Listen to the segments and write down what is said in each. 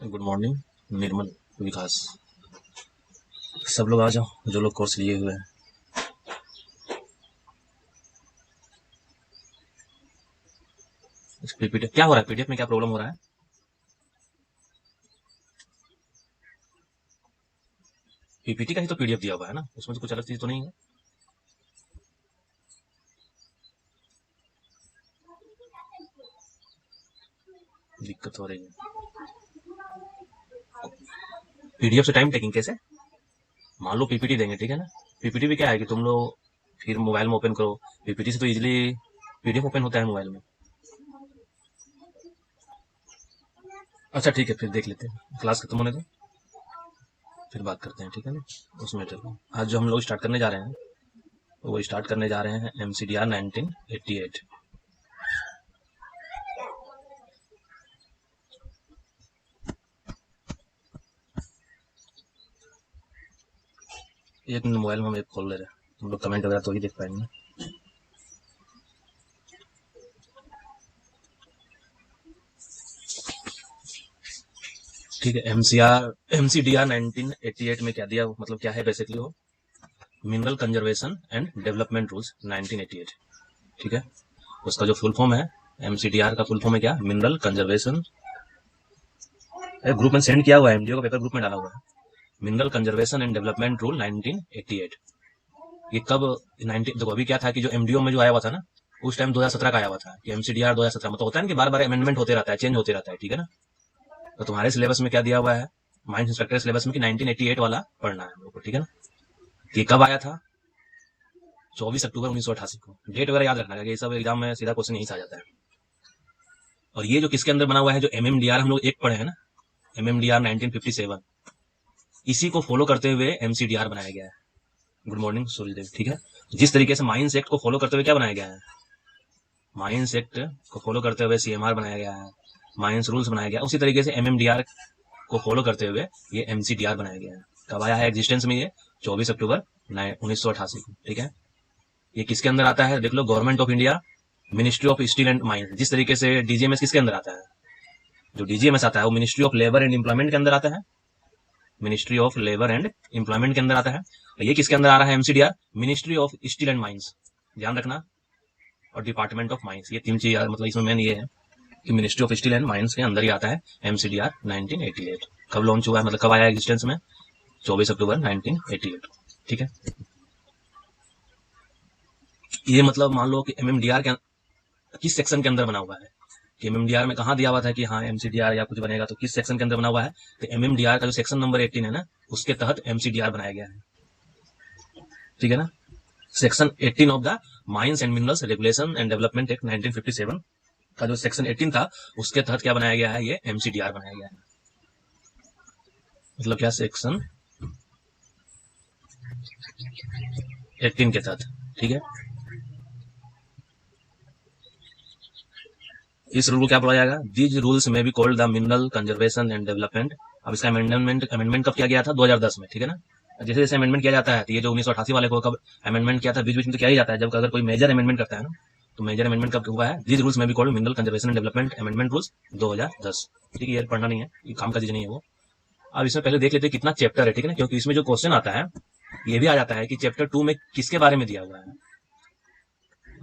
Good morning निर्मल, विकास, सब लोग आ जाओ जो लोग कोर्स लिए हुए हैं। पीपीटी क्या हो रहा है? पीडीएफ में क्या प्रॉब्लम हो रहा है? पीपीटी का ही तो पीडीएफ दिया हुआ है ना, उसमें तो कुछ अलग चीज तो नहीं है। दिक्कत हो रही है। पीडीएफ से टाइम टेकिंग कैसे? मान लो पीपीटी देंगे, ठीक है ना। पीपीटी भी क्या है कि तुम लोग फिर मोबाइल में ओपन करो। पीपीटी से तो इजीली पीडीएफ ओपन होता है मोबाइल में। अच्छा ठीक है, फिर देख लेते हैं, क्लास खत्म होने दो फिर बात करते हैं, ठीक है ना। उसमें चलो, आज जो हम लोग स्टार्ट करने जा रहे हैं वो स्टार्ट करने जा रहे हैं MCDR 1988। एक मिनट, मोबाइल में हम एक खोल ले रहे हैं, तुम लोग कमेंट वगैरह तो ही देख पाएंगे। ठीक है, MCDR 1988 में क्या दिया, मतलब क्या है बेसिकली वो mineral conservation and development rules 1988। ठीक है, उसका जो फुल फॉर्म है, MCDR का फुल फॉर्म है क्या? Mineral conservation. ग्रुप में सेंड किया हुआ है, MDO का पेपर ग्रुप में डाला हुआ है। Mineral conservation and development rule 1988। ये कब 19 देखो, अभी क्या था कि जो MDO में जो आया हुआ था ना, उस टाइम 2017 का आया हुआ था कि MCDR 2017, मतलब होता है ना कि बार बार अमेंडमेंट होते रहता है, चेंज होते रहता है, ठीक है ना। तो तुम्हारे सिलेबस में क्या दिया हुआ है, माइंस इंस्पेक्टर सिलेबस में कि 1988 वाला पढ़ना है हम लोग को, ठीक है ना। ये कब आया था? 24 अक्टूबर 1988 को। डेट वगैरह याद रखना, ये सब एग्जाम में सीधा क्वेश्चन यही से आ जाता है। और ये जो किसके अंदर बना हुआ है, जो MMDR हम लोग एक पढ़े हैं ना, MMDR 1957, इसी को फॉलो करते हुए MCDR बनाया गया है। गुड मॉर्निंग सूर्यदेव, ठीक है। जिस तरीके से माइंस एक्ट को फॉलो करते हुए क्या बनाया गया है, माइंस एक्ट को फॉलो करते हुए CMR बनाया गया है, माइंस रूल्स बनाया गया, उसी तरीके से MMDR को फॉलो करते हुए ये MCDR बनाया गया है। कब आया है एग्जिस्टेंस में? ये 24 अक्टूबर 1988 को, ठीक है। ये किसके अंदर आता है देख लो, government of India, ministry of steel and mines. जिस तरीके से DGMS किसके अंदर आता है, जो DGMS आता है वो ministry of labour and employment के अंदर आता है, ministry of labour and employment के अंदर आता है। और ये किसके अंदर आ रहा है MCDR? Ministry of steel and mines, ध्यान रखना, और डिपार्टमेंट ऑफ माइंस। ये तीन चीज, मतलब इसमें मेन ये है कि ministry of steel and mines के अंदर ही आता है MCDR 1988। कब लॉन्च हुआ है, मतलब कब आया एग्जिस्टेंस में? 24 अक्टूबर 1988, ठीक है। ये मतलब मान लो कि MMDR के किस सेक्शन के अंदर बना हुआ है, कि MMDR में कहाँ दिया हुआ था कि हाँ MCDR या कुछ बनेगा, तो किस सेक्शन के अंदर बना हुआ है। तो MMDR का जो सेक्शन नंबर 18 है ना, उसके तहत MCDR बनाया गया है, ठीक है ना। Section 18 of the mines and minerals regulation and development act 1957 का जो सेक्शन 18 था, उसके तहत क्या बनाया गया है, ये MCDR बनाया गया है। मतलब क्या, सेक्शन 18 के तहत, ठीक है। इस रूल को क्या बोला जाएगा? दीज रूल्स में भी called the mineral conservation and development. अब इसका अमेंडमेंट कब किया गया था? 2010 में, ठीक है ना। जैसे जैसे अमेंडमेंट किया जाता है, तो ये जो 1988 वाले को कब अमेंडमेंट किया था, बीच बीच में तो किया ही जाता है, जब अगर कोई मेजर अमेंडमेंट करता है ना, तो मेजर अमेंडमेंट कब हुआ है? दीज रूल्स में भी called mineral conservation and development amendment rules 2010, ठीक है। ये पढ़ना नहीं है, ये काम का चीज नहीं है वो। अब इसमें पहले देख लेते हैं कितना चैप्टर है, ठीक है ना, क्योंकि इसमें जो क्वेश्चन आता है ये भी आ जाता है कि चैप्टर 2 में किसके बारे में दिया हुआ है।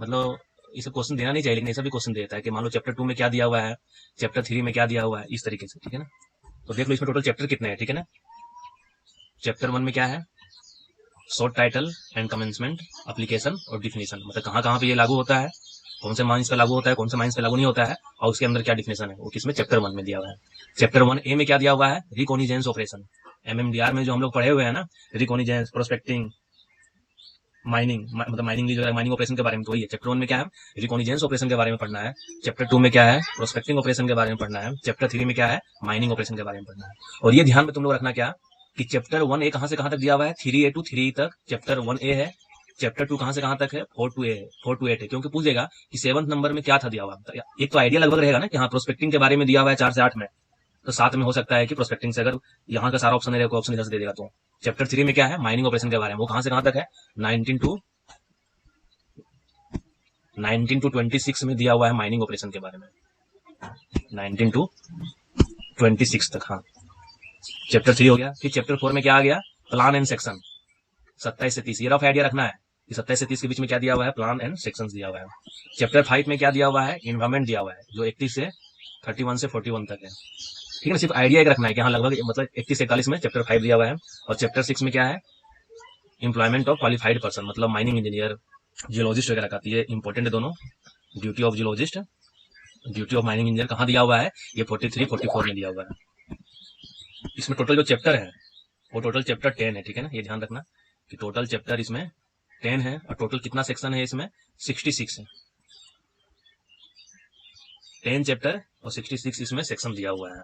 मतलब इसे क्वेश्चन देना नहीं चाहिए, लेकिन ऐसा भी क्वेश्चन देता है कि मान लो चैप्टर 2 में क्या दिया हुआ है, चैप्टर 3 में क्या दिया हुआ है, इस तरीके से, ठीक है ना। तो देख लो इसमें टोटल चैप्टर कितने हैं, ठीक है ना। चैप्टर 1 में क्या है? Short title and commencement, application और डिफिनेशन, मतलब कहाँ कहाँ पे ये लागू होता है, कौन से माइंस पे लागू होता है, कौन से माइंस पे लागू नहीं होता है, और उसके अंदर क्या डिफिनेशन है, वो किसमें? चैप्टर 1 में दिया हुआ है। चैप्टर 1A में क्या दिया हुआ है? रिकॉनिजेंस ऑपरेशन। MMDR में जो हम लोग पढ़े हुए हैं ना, रिकॉनिजेंस, प्रोस्पेक्टिंग, माइनिंग, मतलब माइनिंग जो है, माइनिंग ऑपरेशन के बारे में, तो वही है। चैप्टर 1 में क्या है? रिकॉनिजेंस ऑपरेशन के बारे में पढ़ना है। चैप्टर 2 में क्या है? प्रोस्पेक्टिंग ऑपरेशन के बारे में पढ़ना है। चैप्टर 3 में क्या है? माइनिंग ऑपरेशन के बारे में पढ़ना है। और ये ध्यान में तुम लोग रखना क्या, कि चैप्टर 1A कहाँ से कहाँ तक दिया हुआ है? 3A to 3 तक चैप्टर 1A है। चैप्टर 2 कहाँ से कहाँ तक है? 4 to 8 है, क्योंकि पूछेगा कि 7th नंबर में क्या था दिया हुआ। एक तो आइडिया लगभग रहेगा ना कि हाँ प्रोस्पेक्टिंग के बारे में दिया हुआ है 4 से 8 में, तो 7 में हो सकता है कि प्रोस्पेक्टिंग से अगर यहाँ का सारा ऑप्शन रहेगा, ऑप्शन इधर से दे देगा। तो चैप्टर 3 में क्या है? माइनिंग ऑपरेशन के बारे में, वो कहाँ से कहाँ तक है? 19 to 26 में दिया हुआ है माइनिंग ऑपरेशन के बारे में, 19 to 26 तक, हाँ। चैप्टर 3 हो गया। फिर चैप्टर 4 में क्या आ गया, प्लान एंड सेक्शन 27 से 30। ये रफ आइडिया रखना है कि 27 से 30 के बीच में क्या दिया हुआ है, प्लान एंड सेक्शन दिया हुआ है। चैप्टर 5 में क्या दिया हुआ है, इन्वायरमेंट दिया हुआ है, जो 31 से 31 से 41 तक है। ठीक है ना, सिर्फ आइडिया एक रखना है कि हाँ लगभग मतलब 31 से 41 में चैप्टर 5 दिया हुआ है। और चैप्टर 6 में क्या है, एम्प्लॉयमेंट ऑफ क्वालिफाइड पर्सन, मतलब माइनिंग इंजीनियर, जियोलॉजिस्ट वगैरह का। ये इंपॉर्टेंट है दोनों, duty of geologist, duty of mining engineer कहाँ दिया हुआ है, ये 43 44 में दिया हुआ है। इसमें टोटल जो चैप्टर है वो टोटल चैप्टर 10 है। ठीक है ना, ये ध्यान रखना कि टोटल चैप्टर इसमें 10 है और टोटल कितना सेक्शन है इसमें, 66 है। 10 चैप्टर और 66 इसमें सेक्शन दिया हुआ है।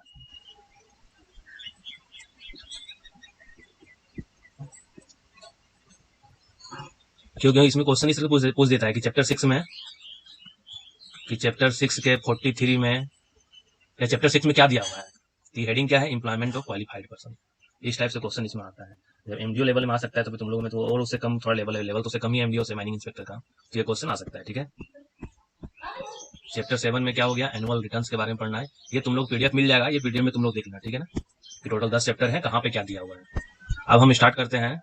क्योंकि इसमें क्वेश्चन इस तरह पूछ देता है कि चैप्टर 6 में, कि चैप्टर 6 के 43 में या चैप्टर 6 में क्या दिया हुआ है, तो हेडिंग क्या है, एम्प्लॉयमेंट ऑफ क्वालिफाइड पर्सन। इस टाइप से क्वेश्चन इसमें आता है। जब एमडीओ लेवल में आ सकता है तो तुम लोगों में तो और उससे कम थोड़ा लेवल तो उससे कम ही एमडीओ से माइनिंग इंस्पेक्टर का, तो ये क्वेश्चन आ सकता है। ठीक है, चैप्टर 7 में क्या हो गया, एनुअल रिटर्न्स के बारे में पढ़ना है। ये तुम लोग पीडीएफ मिल जाएगा, ये पीडीएफ में तुम लोग देख लेना। ठीक है ना, कि टोटल 10 चैप्टर है, कहाँ पे क्या दिया हुआ है। अब हम स्टार्ट करते हैं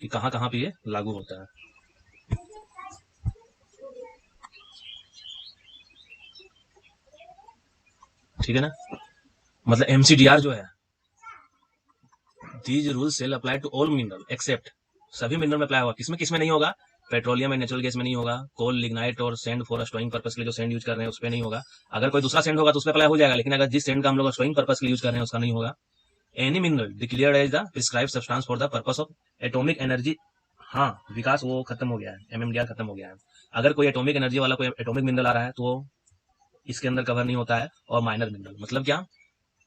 कि कहाँ कहाँ पे ये लागू होता है। ठीक है ना, मतलब एमसीडीआर जो है, these rules shall apply to all mineral except, सभी मिनरल में अप्लाई होगा। किसमें किसमें नहीं होगा, पेट्रोलियम एंड नेचुरल गैस में नहीं होगा, कोल, लिग्नाइट और सैंड फॉर स्टोइंग पर्पस के लिए जो सैंड यूज कर रहे हैं उस पर नहीं होगा। अगर कोई दूसरा सैंड होगा तो उस पर अप्लाई हो जाएगा, लेकिन अगर जिस सैंड का हम लोग स्टोइंग पर्पस के लिए यूज कर रहे हैं उसका नहीं होगा। Any mineral declared as the prescribed substance for the purpose of atomic energy, हाँ विकास वो खत्म हो गया है, एमएमडीआर खत्म हो गया है। अगर कोई एटॉमिक एनर्जी वाला कोई एटॉमिक मिनरल आ रहा है तो इसके अंदर कवर नहीं होता है। और माइनर मिनरल मतलब क्या,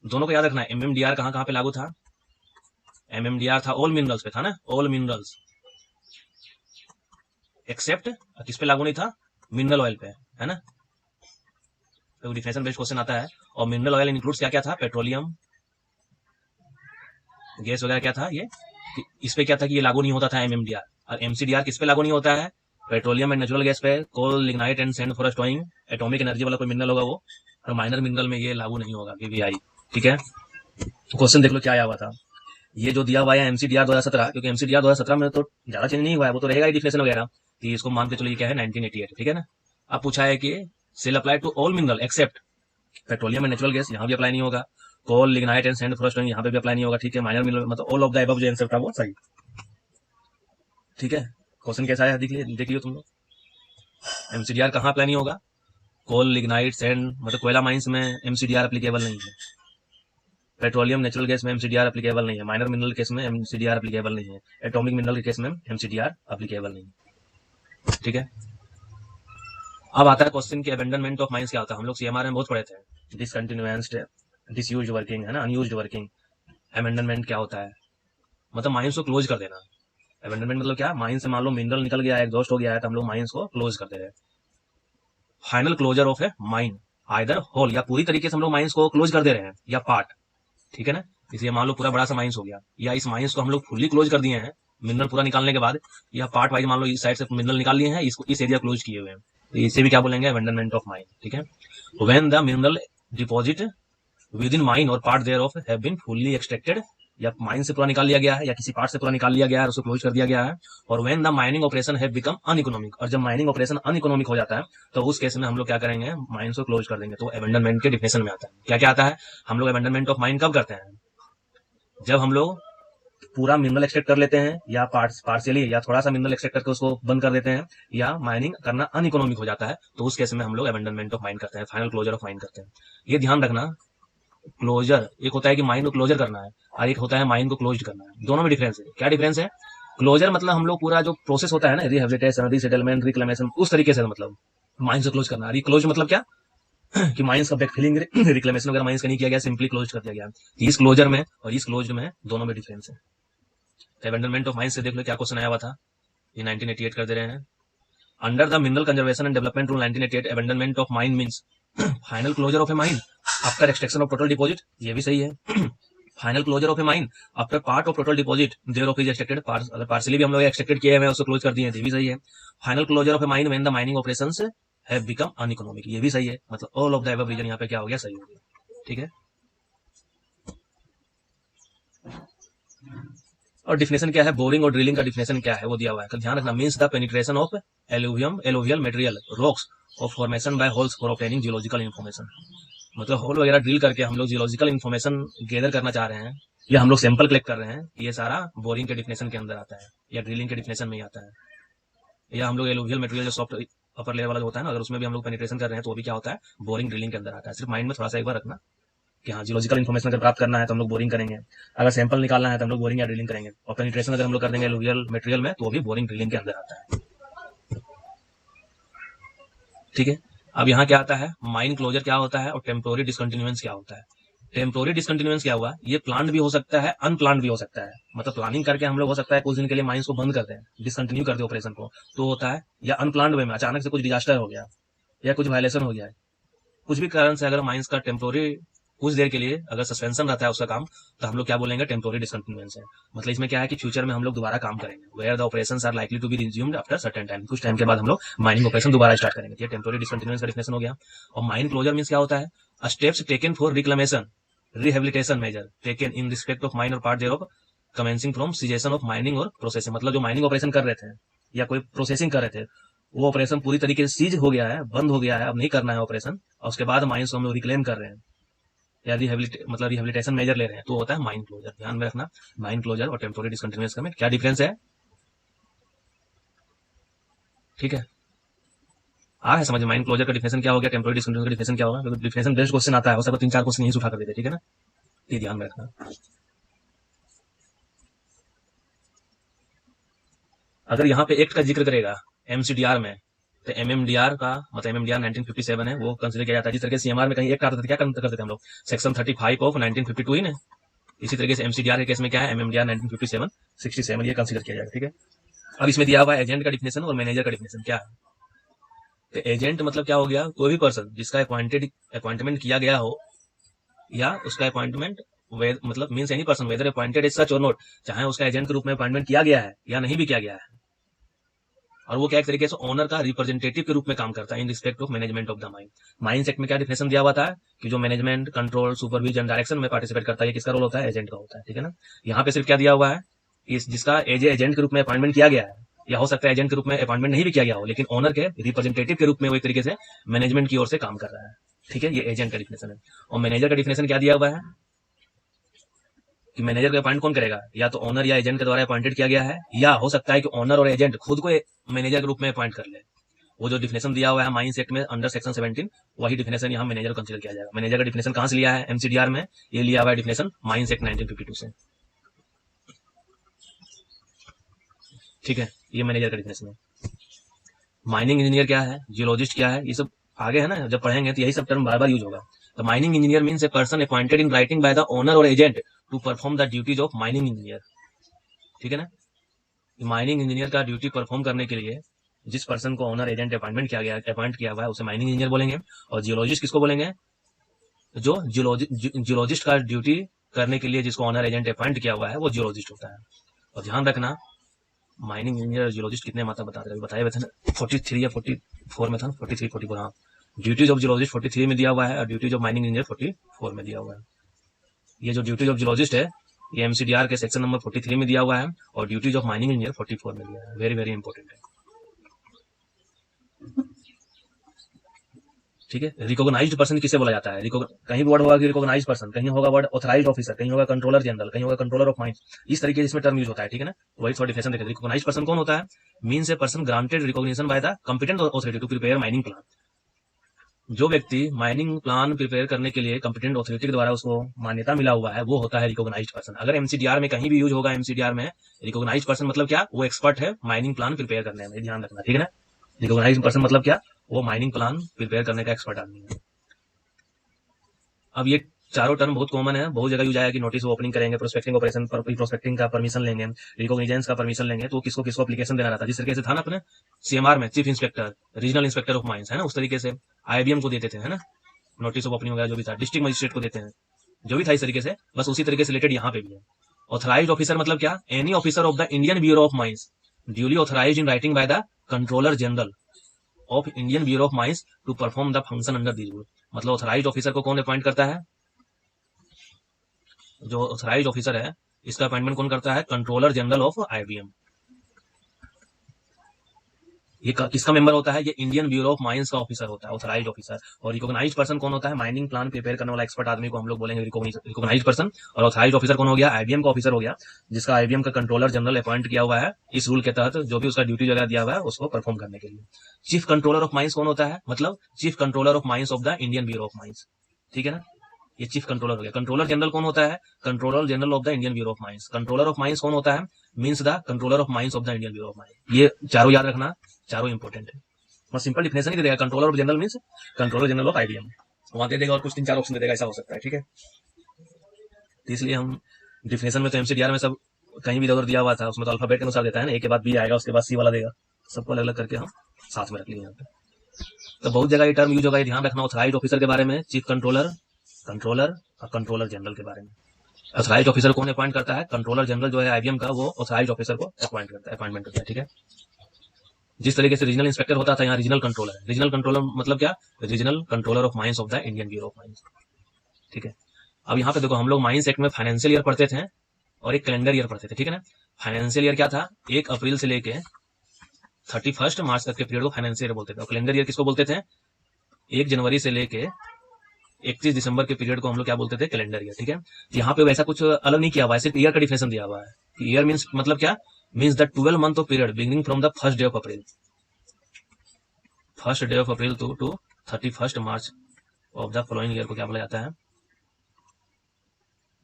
दोनों को याद रखना है। एमएमडीआर कहाँ कहाँ पे लागू था, एमएमडीआर था ऑल मिनरल्स पे था ना, ऑल मिनरल्स एक्सेप्ट किस पे लागू नहीं था, मिनरल ऑयल पे, है ना। तो डिफिनेशन बेस्ड क्वेश्चन आता है। और मिनरल ऑयल इंक्लूड्स क्या क्या था, पेट्रोलियम गैस वगैरह क्या था ये, इस पे क्या था कि ये लागू नहीं होता था एमएमडीआर। और एमसीडीआर किस पे लागू नहीं होता है, पेट्रोलियम एंड नेचुरल गैस पे, coal, lignite and sand for stowing atomic energy वाला कोई मिनरल होगा वो। और माइनर मिनरल में ये लागू नहीं होगा, पीवीआई। ठीक है, क्वेश्चन देख लो क्या आया हुआ था। ये जो दिया हुआ है एमसीडीआर 2017, क्योंकि एमसीडीआर 2017 में तो ज्यादा चेंज नहीं हुआ है, वो तो रहेगा ही डिफिनेशन वगैरह, कि इसको मान के चलो ये क्या है 1988। ठीक है ना, अब पूछा है कि shall apply to all mineral except petroleum and natural gas, यहाँ भी अप्लाई नहीं होगा। Coal, lignite and sand for stowing यहाँ पे भी अप्लाई नहीं होगा। ठीक है, माइनर मिनरल मतलब ऑल ऑफ द अबव जो आंसर था वो सही। ठीक है, क्वेश्चन कैसा है देख लियो तुम लोग। एमसीडीआर कहाँ अप्लाई नहीं होगा, कोल, लिग्नाइट, सैंड मतलब कोयला माइंस में एमसीडीआर एप्लीकेबल नहीं है। पेट्रोलियम नेचुरल गैस में एमसीडीआर एप्लीकेबल नहीं है। माइनर मिनरल केस में एमसीडीआर एप्लीकेबल नहीं है। एटॉमिक मिनरल के केस में एमसीडीआर एप्लीकेबल नहीं है। ठीक है, अब आता है क्वेश्चन की अबेंडनमेंट ऑफ माइंस क्या होता है। हम लोग सीएमआर में बहुत पढ़े थे, डिसकंटिन्यूएंस, डिसयूज्ड वर्किंग, है ना, अनयूज्ड वर्किंग। अबेंडनमेंट क्या होता है, मतलब माइंस को क्लोज कर देना। अबेंडनमेंट मतलब क्या, माइंस से मान लो मिनरल निकल गया है, एग्जॉस्ट हो गया है, तो हम लोग माइंस को क्लोज कर दे रहे हैं। Final closure of a mine, either whole, या पूरी तरीके से हम लोग माइंस को क्लोज कर दे रहे हैं, या पार्ट। ठीक है ना, इसलिए मान लो पूरा बड़ा सा माइंस हो गया, या इस माइंस को हम लोग फुल्ली क्लोज कर दिए हैं मिनरल पूरा निकालने के बाद, या पार्ट वाइज मान लो इस साइड से मिनरल निकाल लिए हैं, इसको इस एरिया क्लोज किए हुए हैं, तो इसे भी क्या बोलेंगे, अबेंडनमेंट ऑफ माइन। ठीक है, when the mineral deposit within mine और part thereof have been fully extracted, या माइन से पूरा निकाल लिया गया है या किसी पार्ट से पूरा निकाल लिया गया है, उसको क्लोज कर दिया गया है। और when the mining operation have become uneconomic, और जब माइनिंग ऑपरेशन अनइकोनॉमिक हो जाता है तो उस केस में हम लोग क्या करेंगे, माइन को क्लोज कर देंगे। तो अबेंडनमेंट के डिफिनेशन में आता है। क्या क्या आता है, हम लोग अबेंडनमेंट ऑफ माइन कब करते हैं, जब हम लोग पूरा मिनरल एक्सट्रैक्ट कर लेते हैं, या पार्शियली या थोड़ा सा मिनरल एक्सट्रैक्ट करके उसको बंद कर देते हैं, या माइनिंग करना अनइकोनॉमिक हो जाता है, तो उस केस में हम लोग अबेंडनमेंट ऑफ माइन करते हैं, फाइनल क्लोजर ऑफ माइन करते हैं। ये ध्यान रखना, क्लोजर एक होता है कि माइन को क्लोजर करना है, और एक होता है माइन को क्लोज करना है। दोनों में डिफरेंस है। क्या डिफरेंस है, क्लोजर मतलब हम लोग पूरा जो प्रोसेस होता है ना, रिहेबिलिटेशन, रीसेटलमेंट, रिक्लेमेशन, उस तरीके से मतलब माइन से क्लोज करना। क्लोज मतलब क्या कि माइंस का बैकफिलिंग, रिक्लेमेशन वगैरह माइंस का नहीं किया गया, सिंपली क्लोज कर दिया गया। इस क्लोजर में और इस क्लोज में दोनों में डिफरेंस है। अबेंडनमेंट ऑफ माइंस से देख लो क्या क्वेश्चन आया हुआ था, ये 1988 कर दे रहे हैं। Under the mineral conservation and development rule 1988, abandonment of mine means final closure of a mine after extraction of total deposit, ये भी सही है। Final closure of a mine after part of total deposit thereof is extracted, अगर partially भी हम लोग extracted किए हैं उसको क्लोज कर दिए, ये भी सही है। Final closure of a mine when the mining operations have become uneconomic, ये भी सही है, मतलब all of the above reason यहाँ पे क्या हो गया, सही हो गया। ठीक है, और डिफिनेशन क्या है, बोरिंग और ड्रिलिंग का डिफिनेशन क्या है वो दिया हुआ है, तो ध्यान रखना, means the penetration of alluvial material rocks और formation by holes for obtaining geological information, मतलब होल वगैरह ड्रिल करके हम लोग जियोलॉजिकल इन्फॉर्मेशन गैदर करना चाह रहे हैं, या हम लोग सैंपल कलेक्ट कर रहे हैं, ये सारा बोरिंग के डिफिनेशन के अंदर आता है, या ड्रिलिंग के डिफिनेशन में ही आता है, या हम लोग एलुवियल मटेरियल जो सॉफ्ट अपर लेवल वाला होता है ना, अगर उसमें भी हम लोग पेनिट्रेशन कर रहे हैं तो वो भी क्या होता है, बोरिंग ड्रिलिंग के अंदर आता है। सिर्फ माइंड में थोड़ा सा एक बार रखना कि हाँ, जियोलॉजिकल इन्फॉर्मेशन अगर प्राप्त करना है तो हम लोग बोरिंग करेंगे, अगर सैंपल निकालना है तो हम लोग बोरिंग या ड्रिलिंग करेंगे, और पेनिट्रेशन अगर हम लोग कर देंगे एलुवियल मटेरियल में तो वो भी बोरिंग ड्रिलिंग के अंदर आता है। ठीक है, अब यहाँ क्या आता है, माइन क्लोजर क्या होता है और टेम्पोररी डिसकंटिन्यूएंस क्या होता है। टेम्पोररी डिसकंटिन्यूएंस क्या हुआ, ये प्लान भी हो सकता है, अनप्लान भी हो सकता है, मतलब प्लानिंग करके हम लोग हो सकता है कुछ दिन के लिए माइंस को बंद कर दें, डिसकंटिन्यू कर दे ऑपरेशन को, तो होता है, या अनप्लान्ड वे में अचानक से कुछ डिजास्टर हो गया या कुछ वायलेशन हो गया है, कुछ भी कारण से अगर माइंस का टेम्पोररी कुछ देर के लिए अगर सस्पेंशन रहता है उसका काम, तो हम लोग क्या बोलेंगे, टेम्पोररी डिसकंटिन्यूएंस है। मतलब इसमें क्या है कि फ्यूचर में हम लोग दोबारा काम करेंगे, where the operations are likely to be resumed after certain time, कुछ टाइम के बाद हम लोग माइनिंग ऑपरेशन दोबारा स्टार्ट करेंगे, ये टेम्पोररी डिसकंटिन्यूएंस का डिफिनेशन हो गया। और माइन क्लोजर मींस क्या होता है, steps taken for reclamation rehabilitation measure taken in respect of mine और part thereof commencing from cessation of mining और प्रोसेसिंग, मतलब जो माइनिंग ऑपरेशन कर रहे थे या कोई प्रोसेसिंग कर रहे थे, वो ऑपरेशन पूरी तरीके से सीज हो गया है, बंद हो गया है, अब नहीं करना है ऑपरेशन, और उसके बाद माइंस को हम लोग रिक्लेम कर रहे हैं या मतलब रिहेबिलिटेशन मेजर ले रहे हैं, तो होता है माइन क्लोजर। ध्यान में रखना, माइन क्लोजर और टेम्पोररी डिसकंटिन्यूएंस में क्या डिफरेंस है। ठीक है, आ है समझ, माइन क्लोजर का डिफिनेशन क्या हो गया, टेम्पोररी डिसकंटिन्यूएंस का डिफिनेशन क्या होगा, डिफिनेशन बेस्ड क्वेश्चन आता है, हो सकता है 3-4 क्वेश्चन यही से उठा कर देते, ठीक है ना, ये ध्यान में रखना। अगर यहाँ पे एक्ट का जिक्र करेगा एमसीडीआर में, तो एमएमडीआर का मतलब एमएमडीआर 1957 है, वो कंसिडर किया जाता है। जिस तरीके से सीएमआर में कहीं एक्ट आता था, क्या करते थे हम लोग, सेक्शन 35 ऑफ 1952 ही ना, इसी तरीके से एमसीडीआर के केस में क्या है, एमएमडीआर 1957 67 ये कंसिडर किया जाएगा। ठीक है, अब इसमें दिया हुआ है एजेंट का डिफिनेशन और मैनेजर का डिफिनेशन क्या है। तो एजेंट मतलब क्या हो गया, कोई भी पर्सन जिसका अपॉइंटमेंट किया गया हो, या उसका अपॉइंटमेंट मतलब means any person whether appointed is such और नॉट, चाहे उसका एजेंट के रूप में अपॉइंटमेंट किया गया है या नहीं भी किया गया है, और वो क्या एक तरीके से ओनर का रिप्रेजेंटेटिव के रूप में काम करता है इन respect of management of the mine. Mines act में क्या डिफिनेशन दिया हुआ था कि जो मैनेजमेंट, कंट्रोल, सुपरविजन, डायरेक्शन में पार्टिसिपेट करता है, ये किसका रोल होता है, एजेंट का होता है। ठीक है ना, यहाँ पे सिर्फ क्या दिया हुआ है, जिसका एजेंट के रूप में अपॉइंटमेंट किया गया है, या हो सकता है एजेंट के रूप में अपॉइंटमेंट नहीं भी किया गया हो, लेकिन ओनर के रिप्रेजेंटेटिव के रूप में वो एक तरीके से मैनेजमेंट की ओर से काम कर रहा है। ठीक है, ये एजेंट का डिफिनेशन है। और मैनेजर का डिफिनेशन क्या दिया हुआ है कि मैनेजर का अपॉइंट कौन करेगा, या तो ओनर या एजेंट के द्वारा अपॉइंटेड किया गया है, या हो सकता है कि ओनर और एजेंट खुद को मैनेजर के रूप में अपॉइंट कर ले। वो जो डिफिनेशन दिया हुआ है माइंस एक्ट में अंडर सेक्शन 17, वही डिफिनेशन यहाँ मैनेजर को कंसीडर किया जाएगा। मैनेजर का डिफिनेशन कहां से लिया है, एमसीडीआर में, ये लिया हुआ है डिफिनेशन माइंस एक्ट 1952 से। ठीक है, ये मैनेजर का डिफिनेशन है। माइनिंग इंजीनियर क्या है, जियोलॉजिस्ट क्या है, ये सब आगे है ना, जब पढ़ेंगे तो यही सब टर्म बार बार यूज होगा। तो mining engineer means a person appointed in writing by the owner और agent to perform the duties of mining engineer. ठीक है ना, माइनिंग इंजीनियर का ड्यूटी परफॉर्म करने के लिए जिस पर्सन को ओनर एजेंट अपॉइंट किया हुआ है उसे माइनिंग इंजीनियर बोलेंगे। और जियोलॉजिस्ट किसको बोलेंगे, जो जियोलॉजिस्ट का ड्यूटी करने के लिए जिसको ओनर एजेंट अपॉइंट किया हुआ है वो जियोलॉजिस्ट होता है। और ध्यान रखना, माइनिंग इंजीनियर और जियोलॉजिस्ट कितने मात्रा बताए हुए थे ना, 43 या 44 में था, 43 44, हाँ। ड्यूटीज ऑफ जियोलॉजिस्ट 43 में दिया हुआ है और ड्यूटीज ऑफ माइनिंग इंजीनियर 44 में दिया हुआ है। ये जो ड्यूटीज ऑफ जियोलॉजिस्ट है ये एमसीडीआर के सेक्शन नंबर 43 में दिया हुआ है, और ड्यूटीज ऑफ माइनिंग इंजीनियर 44 में दिया है। वेरी वेरी इंपॉर्टेंट है। ठीक है, रिकॉग्नाइज्ड पर्सन किसे बोला जाता है, कहीं भी वर्ड होगा कि रिकॉग्नाइज्ड पर्सन, कहीं होगा वर्ड ऑथराइज्ड ऑफिसर, कहीं होगा कंट्रोलर जनरल, कहीं होगा कंट्रोलर ऑफ माइंस, इस तरीके से इसमें टर्म यूज होता है। ठीक है ना, वही थोड़ा डिफिनेशन देखें। रिकॉग्नाइज्ड पर्सन कौन होता है, means a person granted recognition by the competent authority to prepare mining plan. जो व्यक्ति माइनिंग प्लान प्रिपेयर करने के लिए कंपिटेंट अथॉरिटी के द्वारा उसको मान्यता मिला हुआ है, वो होता है रिकॉग्नाइज्ड पर्सन। अगर एमसीडीआर में कहीं भी यूज होगा एमसीडीआर में रिकॉग्नाइज्ड पर्सन मतलब क्या, वो एक्सपर्ट है माइनिंग प्लान प्रिपेयर करने में, ध्यान रखना। ठीक है ना, रिकॉग्नाइज्ड पर्सन मतलब क्या, वो माइनिंग प्लान प्रिपेयर करने का एक्सपर्ट आदमी है। अब ये चारों टर्म बहुत कॉमन है, बहुत जगह यूज आया कि नोटिस ओपनिंग करेंगे, प्रोस्पेक्टिंग ऑपरेशन पर प्रोस्पेक्टिंग का परमिशन लेंगे, रिकॉग्निजेंस का परमिशन लेंगे, तो किसको किसको एप्लीकेशन देना रहता है। जिस तरीके से था ना अपने सीएमआर में chief inspector, regional inspector of mines, है ना, उस तरीके से आईबीएम को देते थे, है ना, नोटिस ऑफ ओपनिंग वगैरह जो भी था, डिस्ट्रिक्ट मजिस्ट्रेट को देते हैं, जो भी था इस तरीके से, बस उसी तरीके से रिलेटेड यहाँ पे भी है। ऑथराइज्ड ऑफिसर मतलब क्या, any officer of the Indian bureau of mines duly authorised in writing by the controller general of Indian bureau of mines to perform the function under this rule. मतलब authorised officer को कौन appoint करता है? जो authorised officer है इसका appointment कौन करता है? Controller general of IBM. ये किसका मेंबर होता है? ये इंडियन ब्यूरो ऑफ माइंस का ऑफिसर होता है, ऑथराइज्ड ऑफिसर। और रिकॉग्नाइज्ड पर्सन कौन होता है? माइनिंग प्लान प्रिपेयर करने वाला एक्सपर्ट आदमी को हम लोग बोलेंगे रिकॉग्नाइज्ड पर्सन। और ऑथराइज्ड ऑफिसर कौन हो गया? आईबीएम का ऑफिसर हो गया, जिसका आईबीएम का कंट्रोलर जनरल अपॉइंट किया हुआ है इस रूल के तहत, जो भी उसका ड्यूटी वगैरह दिया हुआ है उसको परफॉर्म करने के लिए। चीफ कंट्रोलर ऑफ माइंस कौन होता है? मतलब chief controller of mines of the Indian bureau of mines. ठीक है ना, ये चीफ कंट्रोलर हो गया। कंट्रोलर जनरल कौन होता है? Controller general of the Indian bureau of mines. Controller of mines कौन होता है? Means the controller of mines of the Indian bureau of mines. ये चारों याद रखना, चारों इंपॉर्टेंट है। बस सिंपल डिफिनेशन ही दे देगा, controller of general means controller general of IBM, वहां दे देगा और कुछ 3-4 ऑप्शन दे देगा, ऐसा हो सकता है। ठीक है, तो इसलिए हम डिफिनेशन में तो एमसीडीआर में सब कहीं भी इधर दिया हुआ था, उसमें तो अल्फाबेट के अनुसार देता है ना, ए के बाद बी आएगा, उसके बाद सी वाला देगा, सबको अलग अलग करके हम साथ में रख लिए यहाँ पे। तो बहुत जगह ये टर्म यूज होगा, ये ध्यान रखना। ऑथराइज्ड ऑफिसर के बारे में चीफ कंट्रोलर, कंट्रोलर और कंट्रोलर जनरल के बारे में। ऑथराइज्ड ऑफिसर कौन अपॉइंट करता है? कंट्रोलर जनरल जो है आईबीएम का, वो ऑथराइज्ड ऑफिसर को अपॉइंटमेंट करता है। ठीक है, जिस तरीके से रीजनल इंस्पेक्टर होता था, यहाँ रीजनल कंट्रोलर है। रीजनल कंट्रोलर मतलब क्या? Regional controller of mines of the Indian bureau of mines. ठीक है, अब यहाँ पे देखो, हम लोग माइंस एक्ट में फाइनेंशियल ईयर पढ़ते थे और एक कैलेंडर ईयर पढ़ते थे। ठीक है ना, फाइनेंशियल ईयर क्या था? 1 अप्रैल से लेके 31 मार्च तक के पीरियड को फाइनेंशियल ईयर बोलते थे। और कैलेंडर ईयर किसको बोलते थे? 1 जनवरी से लेके 31 दिसंबर के पीरियड को हम लोग क्या बोलते थे? Calendar year. ठीक है, यहाँ पे वैसा कुछ अलग नहीं किया हुआ है, सिर्फ ईयर का डिफिनेशन दिया हुआ है। ईयर मीन्स मतलब क्या? Means the 12 month of period beginning from the first day of April, first day of April to 31 March of the following year को क्या बोला जाता है?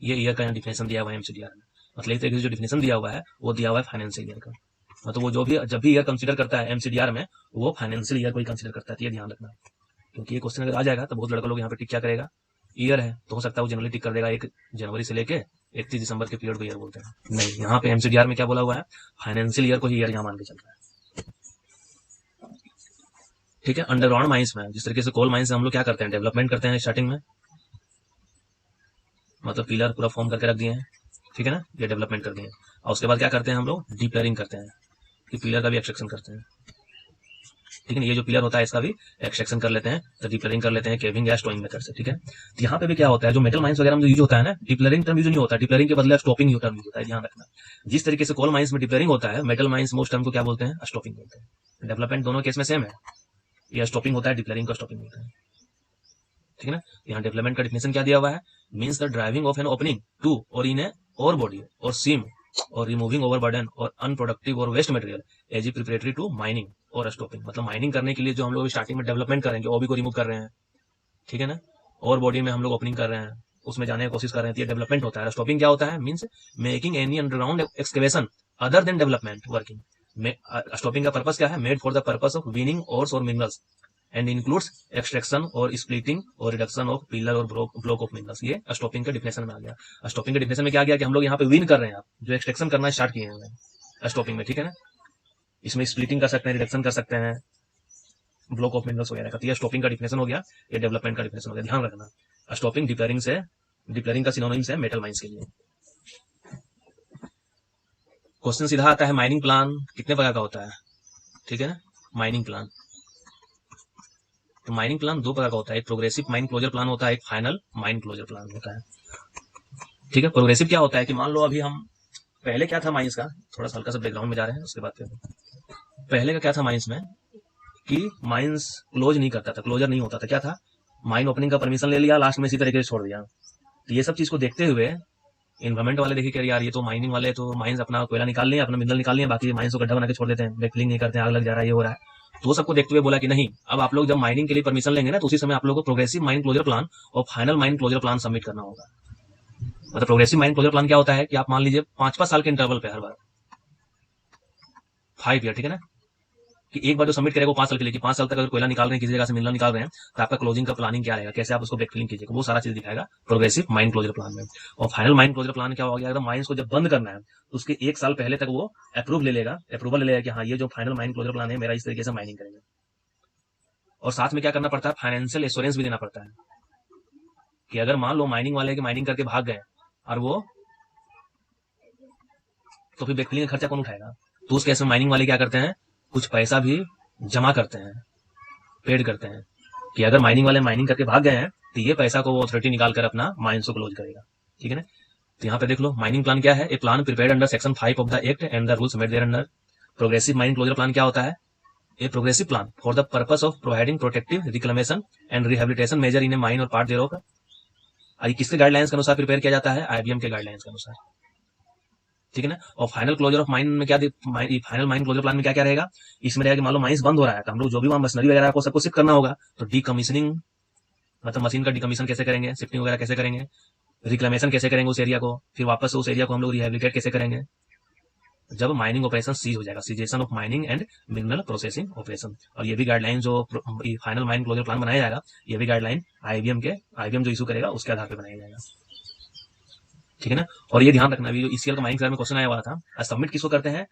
ये ईयर का यहाँ डिफिनेशन दिया हुआ है एमसीडीआर में। मतलब एक तरीके से जो डिफिनेशन दिया हुआ है वो दिया हुआ है फाइनेंशियल ईयर का। मतलब वो जो भी जब भी ईयर कंसीडर करता है एमसीडीआर में, वो फाइनेंशियल ईयर को ही कंसीडर करता है। ये ध्यान रखना, क्योंकि ये क्वेश्चन अगर आ जाएगा तो बहुत लड़का लोग यहाँ पे टिक क्या करेगा? ईयर है तो हो सकता है वो जनरली टिक कर देगा 1 जनवरी से लेके 31 दिसंबर के पीरियड को ईयर बोलते हैं। नहीं, यहाँ पे एमसीडीआर में क्या बोला हुआ है? फाइनेंशियल ईयर को ही ईयर यहाँ मान के चल रहा है। ठीक है, अंडरग्राउंड माइंस में जिस तरीके से कोल माइंस हम लोग क्या करते हैं? डेवलपमेंट करते हैं स्टार्टिंग में, मतलब पिलर पूरा फॉर्म करके रख दिए हैं। ठीक है ना, ये डेवलपमेंट कर दिए। और उसके बाद क्या करते हैं हम लोग? डीप्लरिंग करते हैं, कि पिलर का भी एक्सट्रैक्शन करते हैं। ठीक है ना, ये जो पिलर होता है इसका भी एक्सट्रैक्शन कर लेते हैं, तो डीप्लरिंग कर लेते हैं केविंग या स्टोइंग मेथड से। ठीक है, तो यहाँ पे भी क्या होता है? जो मेटल माइंस वगैरह में जो यूज होता है ना, डीप्लरिंग टर्म यूज नहीं होता, डीप्लरिंग के बदले स्टॉपिंग टर्म यूज होता है, ध्यान रखना। जिस तरीके से कोल माइंस में डीप्लरिंग होता है, मेटल माइंस में उस टर्म को क्या बोलते हैं? स्टॉपिंग बोलते हैं। डेवलपमेंट दोनों केस में सेम है, ये स्टॉपिंग होता है, डीप्लरिंग का स्टॉपिंग होता है। ठीक है ना, यहाँ डेवलपमेंट का डिफिनेशन क्या दिया हुआ है? Means the driving of an opening to or in a ore body or seam or removing overburden or unproductive or waste material as a preparatory to mining or stopping. मतलब mining करने के लिए जो हम लोग स्टार्टिंग में development करेंगे, ओबी को रिमूव कर रहे हैं। ठीक है ना, और बॉडी में हम लोग ओपनिंग कर रहे हैं, उसमें जाने की कोशिश कर रहे हैं, ये डेवलपमेंट होता है। स्टॉपिंग क्या होता है? Means making any underground excavation other than development working. Stopping का पर्पस क्या है? Made for the purpose of winning ores और मिनरल्स एंड इंक्लूड्स एक्सट्रैक्शन और स्प्लिटिंग और रिडक्शन ऑफ पिलर और ब्लॉक ऑफ मिनरल्स। ये स्टॉपिंग के डिफिनेशन में आ गया। स्टॉपिंग के डिफिनेशन में क्या गया कि हम लोग यहाँ पे विन कर रहे हैं, आप जो एक्सट्रैक्शन करना स्टार्ट किए हैं स्टॉपिंग में। ठीक है ना, इसमें स्प्लिटिंग कर सकते हैं, रिडक्शन कर सकते हैं, ब्लॉक ऑफ मिनरल्स वगैरह का। तो ये स्टॉपिंग का डिफिनेशन हो गया, ये डेवलपमेंट का डिफिनेशन हो गया, ध्यान रखना। स्टॉपिंग डिप्लरिंग का सिनोनिम्स है मेटल माइंस के लिए। क्वेश्चन सीधा आता है, माइनिंग प्लान कितने प्रकार का होता है? ठीक है ना, माइनिंग प्लान, तो माइनिंग प्लान 2 प्रकार का होता है, एक प्रोग्रेसिव माइन क्लोजर प्लान होता है, एक फाइनल माइन क्लोजर प्लान होता है। ठीक है, प्रोग्रेसिव क्या होता है कि मान लो अभी हम, पहले क्या था माइंस का, थोड़ा सा हल्का सा बैकग्राउंड में जा रहे हैं उसके बाद फिर। पहले का क्या था माइंस में कि माइंस क्लोज नहीं करता था, क्लोजर नहीं होता था। क्या था? माइन ओपनिंग का परमिशन ले लिया, लास्ट में इसी तरीके से छोड़ दिया। तो ये सब चीज को देखते हुए इन्वायरमेंट वाले देखिए कि यार ये तो माइनिंग वाले तो माइंस अपना कोयला निकाल लिए, अपना मिनरल निकाल लिए, बाकी माइंस को गड्ढा बना के छोड़ देते हैं, बैकफिलिंग नहीं करते हैं, आग लग जा रहा है, ये हो रहा है। तो सबको देखते हुए बोला कि नहीं, अब आप लोग जब माइनिंग के लिए परमिशन लेंगे ना, तो उसी समय आप लोगों को प्रोग्रेसिव माइन क्लोजर प्लान और final mine closure plan submit करना होगा। मतलब प्रोग्रेसिव माइन क्लोजर प्लान क्या होता है कि आप मान लीजिए 5-5 साल के इंटरवल पे हर बार 5 ईयर, ठीक है ना, कि एक बार जो सबमिट करेगा वो 5 साल के लिए, कि 5 साल तक अगर कोयला निकाल रहे हैं, किसी जगह से मिनरल निकाल रहे हैं, तो आपका क्लोजिंग का प्लानिंग क्या रहेगा, कैसे आप उसको बैकफिलिंग कीजिएगा, वो सारा चीज दिखाएगा प्रोग्रेसिव माइन क्लोजर प्लान में। और फाइनल माइन क्लोजर प्लान क्या हो गया, अगर माइंस को जब बंद करना है तो उसके 1 साल पहले तक वो अप्रूवल ले लेगा कि हाँ ये जो फाइनल माइन क्लोजर प्लान है मेरा, इस तरीके से माइनिंग करेंगे। और साथ में क्या करना पड़ता है, फाइनेंशियल एश्योरेंस भी देना पड़ता है कि अगर मान लो माइनिंग वाले की माइनिंग करके भाग गए और वो, तो फिर बैकफिलिंग का खर्चा कौन उठाएगा? तो उस केस में माइनिंग वाले क्या करते हैं, कुछ पैसा भी जमा करते हैं पेड करते हैं कि अगर माइनिंग वाले माइनिंग करके भाग गए हैं तो ये पैसा को वो अथॉरिटी निकाल कर अपना माइंस को क्लोज करेगा, ठीक है ना। तो यहाँ पे देख लो माइनिंग प्लान क्या है, a plan prepared under section 5 of the act and the rules made thereunder. Progressive mining closure plan क्या होता है, a progressive plan for the purpose of providing protective reclamation and rehabilitation measure in a mine और part thereof. ये किसके guidelines के अनुसार prepare किया जाता है, आईबीएम के गाइडलाइंस के अनुसार, ठीक है ना। और फाइनल क्लोजर ऑफ माइन में क्या, फाइनल माइन क्लोजर प्लान में क्या क्या रहेगा, इसमें रहेगा कि मान लो माइंस बंद हो रहा है तो हम लोग जो भी वहां मशीनरी वगैरह को सबको शिफ्ट करना होगा, तो डीकमीशनिंग मतलब मशीन का डीकमीशन कैसे करेंगे, शिफ्टिंग वगैरह कैसे करेंगे, रिक्लेमेशन कैसे करेंगे उस एरिया को, फिर वापस उस एरिया को हम लोग रिहेबिलिटेट कैसे करेंगे जब माइनिंग ऑपरेशन सीज हो जाएगा, cessation of mining and mineral processing operation. और ये भी गाइडलाइन जो फाइनल माइन क्लोजर प्लान बनाया जाएगा, ये भी गाइडलाइन आईबीएम जो इशू करेगा उसके आधार पर बनाया जाएगा, ठीक है ना। और ये ध्यान रखना, भी जो ईसीएल का माइनिंग में क्वेश्चन आया हुआ था, सबमिट किसको करते हैं,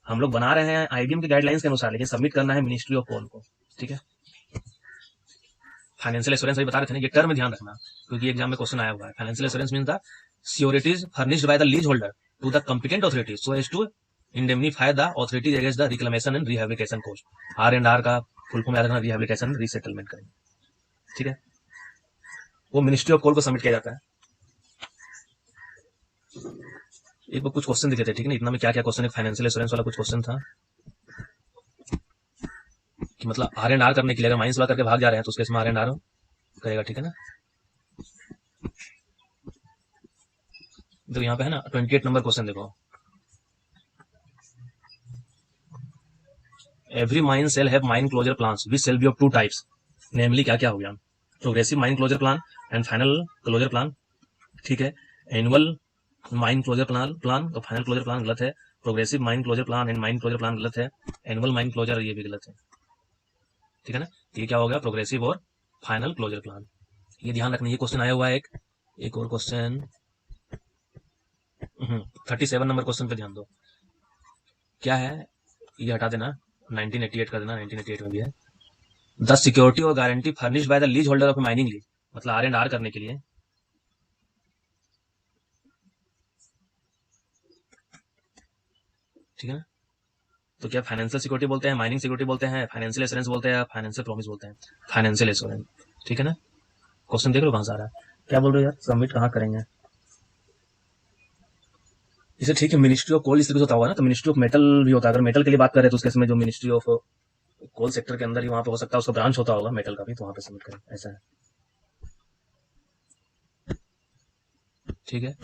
हम लोग बना रहे हैं आईबीएम के गाइडलाइंस के अनुसार, लेकिन सबमिट करना है मिनिस्ट्री ऑफ कोल को, ठीक है। फाइनेंशियल एश्योरेंस अभी बता रहे थे ना, ये टर्म ध्यान रखना क्योंकि एग्जाम में क्वेश्चन आया हुआ है। Financial assurance mean the securities furnished by the lease holder to the competent authority so as to indemnify the authorities against the reclamation and rehabilitation cost. R&R का फुल फॉर्म याद रखना, rehabilitation resettlement करेंगे, ठीक है। वो ministry of coal को submit किया जाता है। एक बार कुछ क्वेश्चन दिखे थे, ठीक है ना, इतना में क्या क्या क्वेश्चन, एक फाइनेंशियल एश्योरेंस वाला कुछ क्वेश्चन था कि मतलब R&R करने के लिए अगर माइंस वाला करके भाग जा रहे हैं तो उसके इसमें R&R करेगा, ठीक है ना। तो यहाँ पे है ना 28 नंबर क्वेश्चन देखो, every mine shall have mine closure plans which shall be of 2 types, namely क्या क्या हो गया, progressive mine closure plan and final closure plan, ठीक है। एनुअल माइन क्लोजर प्लान तो फाइनल क्लोजर प्लान गलत है, progressive mine closure plan and mine closure plan गलत है, एनुअल माइन क्लोजर ये भी गलत है, ठीक है ना। ये क्या हो गया, प्रोग्रेसिव और फाइनल क्लोजर प्लान, ये ध्यान रखना। ये क्वेश्चन आया हुआ है एक और क्वेश्चन 37 नंबर क्वेश्चन पे ध्यान दो, क्या है ये हटा देना, 1988 कर देना, 1988 में भी है, द सिक्योरिटी और guarantee furnished by the lease holder of mining lease, मतलब R&R करने के लिए, ठीक है ना। तो क्या फाइनेंशियल सिक्योरिटी बोलते हैं, माइनिंग सिक्योरिटी बोलते हैं, फाइनेंशियल एश्योरेंस बोलते हैं, फाइनेंशियल प्रॉमिस बोलते हैं, फाइनेंशियल एश्योरेंस, ठीक है ना। क्वेश्चन देख लो कहां से आ रहा है, क्या बोल रहे हो यार, सबमिट कहाँ करेंगे इसे, ठीक है। मिनिस्ट्री ऑफ कोल इसलिए होता होगा ना, तो मिनिस्ट्री ऑफ मेटल भी होता है, अगर मेटल के लिए बात करें तो उसके इसमें जो मिनिस्ट्री ऑफ कोल सेक्टर के अंदर ही वहां पे हो सकता है, उसका ब्रांच होता होगा मेटल का भी, तो वहां पे सबमिट करें, ऐसा है, ठीक है।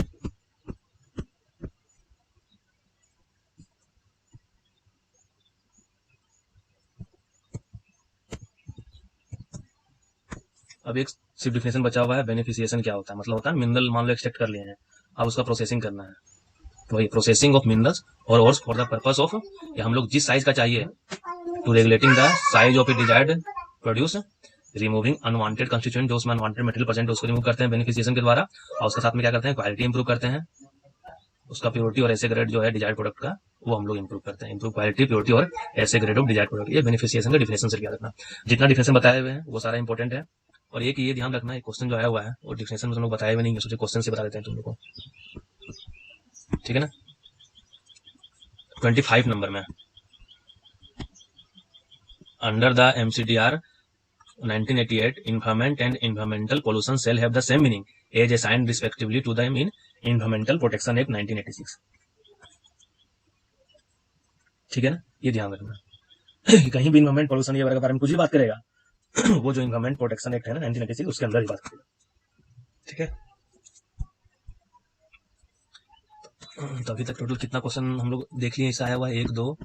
अब एक सिर्फ डिफिनेशन बचा हुआ है, बेनिफिशिएशन क्या होता है, मतलब होता है मिनरल मान लो एक्सट्रैक्ट कर लिए हैं, अब उसका प्रोसेसिंग करना है, तो वही प्रोसेसिंग ऑफ मिनरल्स और ores for the purpose of, हम लोग जिस साइज का चाहिए to regulating the size of a desired produce, removing unwanted constituent, जो उसमें अनवांटेड मटेरियल प्रेजेंट है उसको रिमूव करते हैं बेनिफिशिएशन के द्वारा, और उसके साथ में क्या करते हैं, क्वालिटी इंप्रूव करते हैं, उसका प्योरिटी और ऐसे ग्रेड जो है डिजायर्ड प्रोडक्ट का वो हम लोग इंप्रूव करते हैं, इंप्रूव क्वालिटी प्योरिटी और ऐसे ग्रेड ऑफ डिजायर्ड प्रोडक्ट। ये बेनिफिशिएशन का डिफिनेशन से याद रखना, जितना डिफिनेशन बताए हुए हैं वो सारा इंपॉर्टेंट है। और एक ये ध्यान रखना, एक क्वेश्चन जो आया हुआ है वो डिफिनेशन में तुम लोग बताए हुए नहीं है, सोचे क्वेश्चन से बता देते हैं तुम लोग को, ठीक है ना। 25 नंबर में, under the MCDR 1988 environment and environmental pollution shall have the same meaning as assigned respectively to them in Environmental Protection Act 1986, ठीक है ना। ये ध्यान रखना कहीं भी इन्वायरमेंट पॉल्यूशन ये के बारे में कुछ भी बात करेगा वो जो इन्वायरमेंट प्रोटेक्शन एक्ट है ना 1986 उसके अंदर ही बात करेगा, ठीक है। तो अभी तक टोटल कितना क्वेश्चन हम लोग देख लिए, ऐसा आया हुआ है 1 2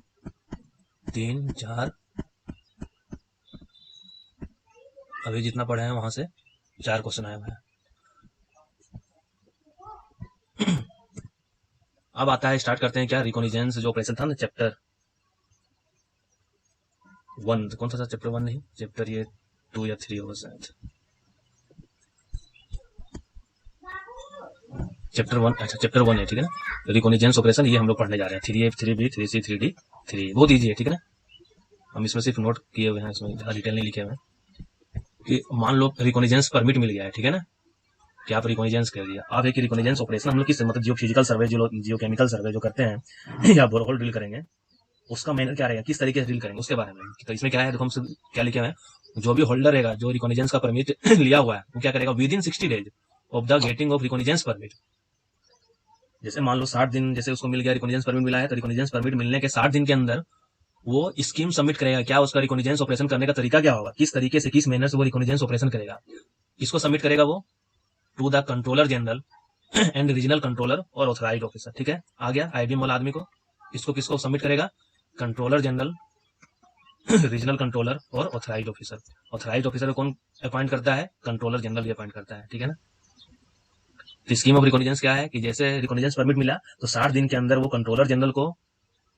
3 4, अभी जितना पढ़े हैं वहां से 4 क्वेश्चन आया हुआ है। अब आता है, स्टार्ट करते हैं क्या, रिकॉग्निजेंस जो ऑपरेशन था ना चैप्टर 1, कौन सा था चैप्टर 1 नहीं, चैप्टर ये 2 या 3 होगा शायद, चैप्टर 1, अच्छा चैप्टर 1 है, ठीक है ना। रिकॉग्निजेंस ऑपरेशन ये हम लोग पढ़ने जा रहे हैं, 3A 3B 3C 3D 3 बहुत ईजी है, ठीक है ना। हम इसमें सिर्फ नोट किए हुए हैं, इसमें ज़्यादा डिटेल नहीं लिखे हुए हैं कि मान लो रिकॉग्निजेंस परमिट मिल गया है, ठीक है ना, कि आप रिकॉग्निजेंस कर दिया, आप एक रिकॉग्निजेंस ऑपरेशन हम लोग किस मतलब जियो फिजिकल सर्वे जियो केमिकल सर्वे जो करते हैं या बोरहोल ड्रिल करेंगे उसका मैनर क्या रहेगा, किस तरीके से ड्रिल करेंगे उसके बारे में। तो इसमें क्या है, देखो हम क्या लिखे हुए हैं, जो भी होल्डर रहेगा जो रिकॉग्निजेंस का परमिट लिया हुआ है वो क्या करेगा, within 60 days of the getting of reconnaissance permit. जैसे मान लो 60 दिन जैसे उसको मिल गया, रिकॉग्निजेंस परमिट मिला है, तो रिकॉग्निजेंस परमिट मिलने के 60 दिन के अंदर वो स्कीम सबमिट करेगा। क्या उसका रिकॉग्निजेंस ऑपरेशन करने का तरीका क्या होगा, किस तरीके से किस मैनर से वो रिकॉग्निजेंस ऑपरेशन करेगा, किसको सबमिट करेगा वो, to the controller general and regional controller और ऑथराइज्ड ऑफिसर। ठीक है, आ गया आईबीएम वाला आदमी को, इसको किसको सबमिट करेगा, कंट्रोलर जनरल, रीजनल कंट्रोलर और ऑथराइज्ड ऑफिसर। ऑथराइज्ड ऑफिसर को कौन अपॉइंट करता है, कंट्रोलर जनरल ही अपॉइंट करता है। ठीक है ना। तो स्कीम ऑफ रिकॉग्निजेंस क्या है कि जैसे रिकॉग्निजेंस परमिट मिला तो 60 दिन के अंदर वो कंट्रोलर जनरल को,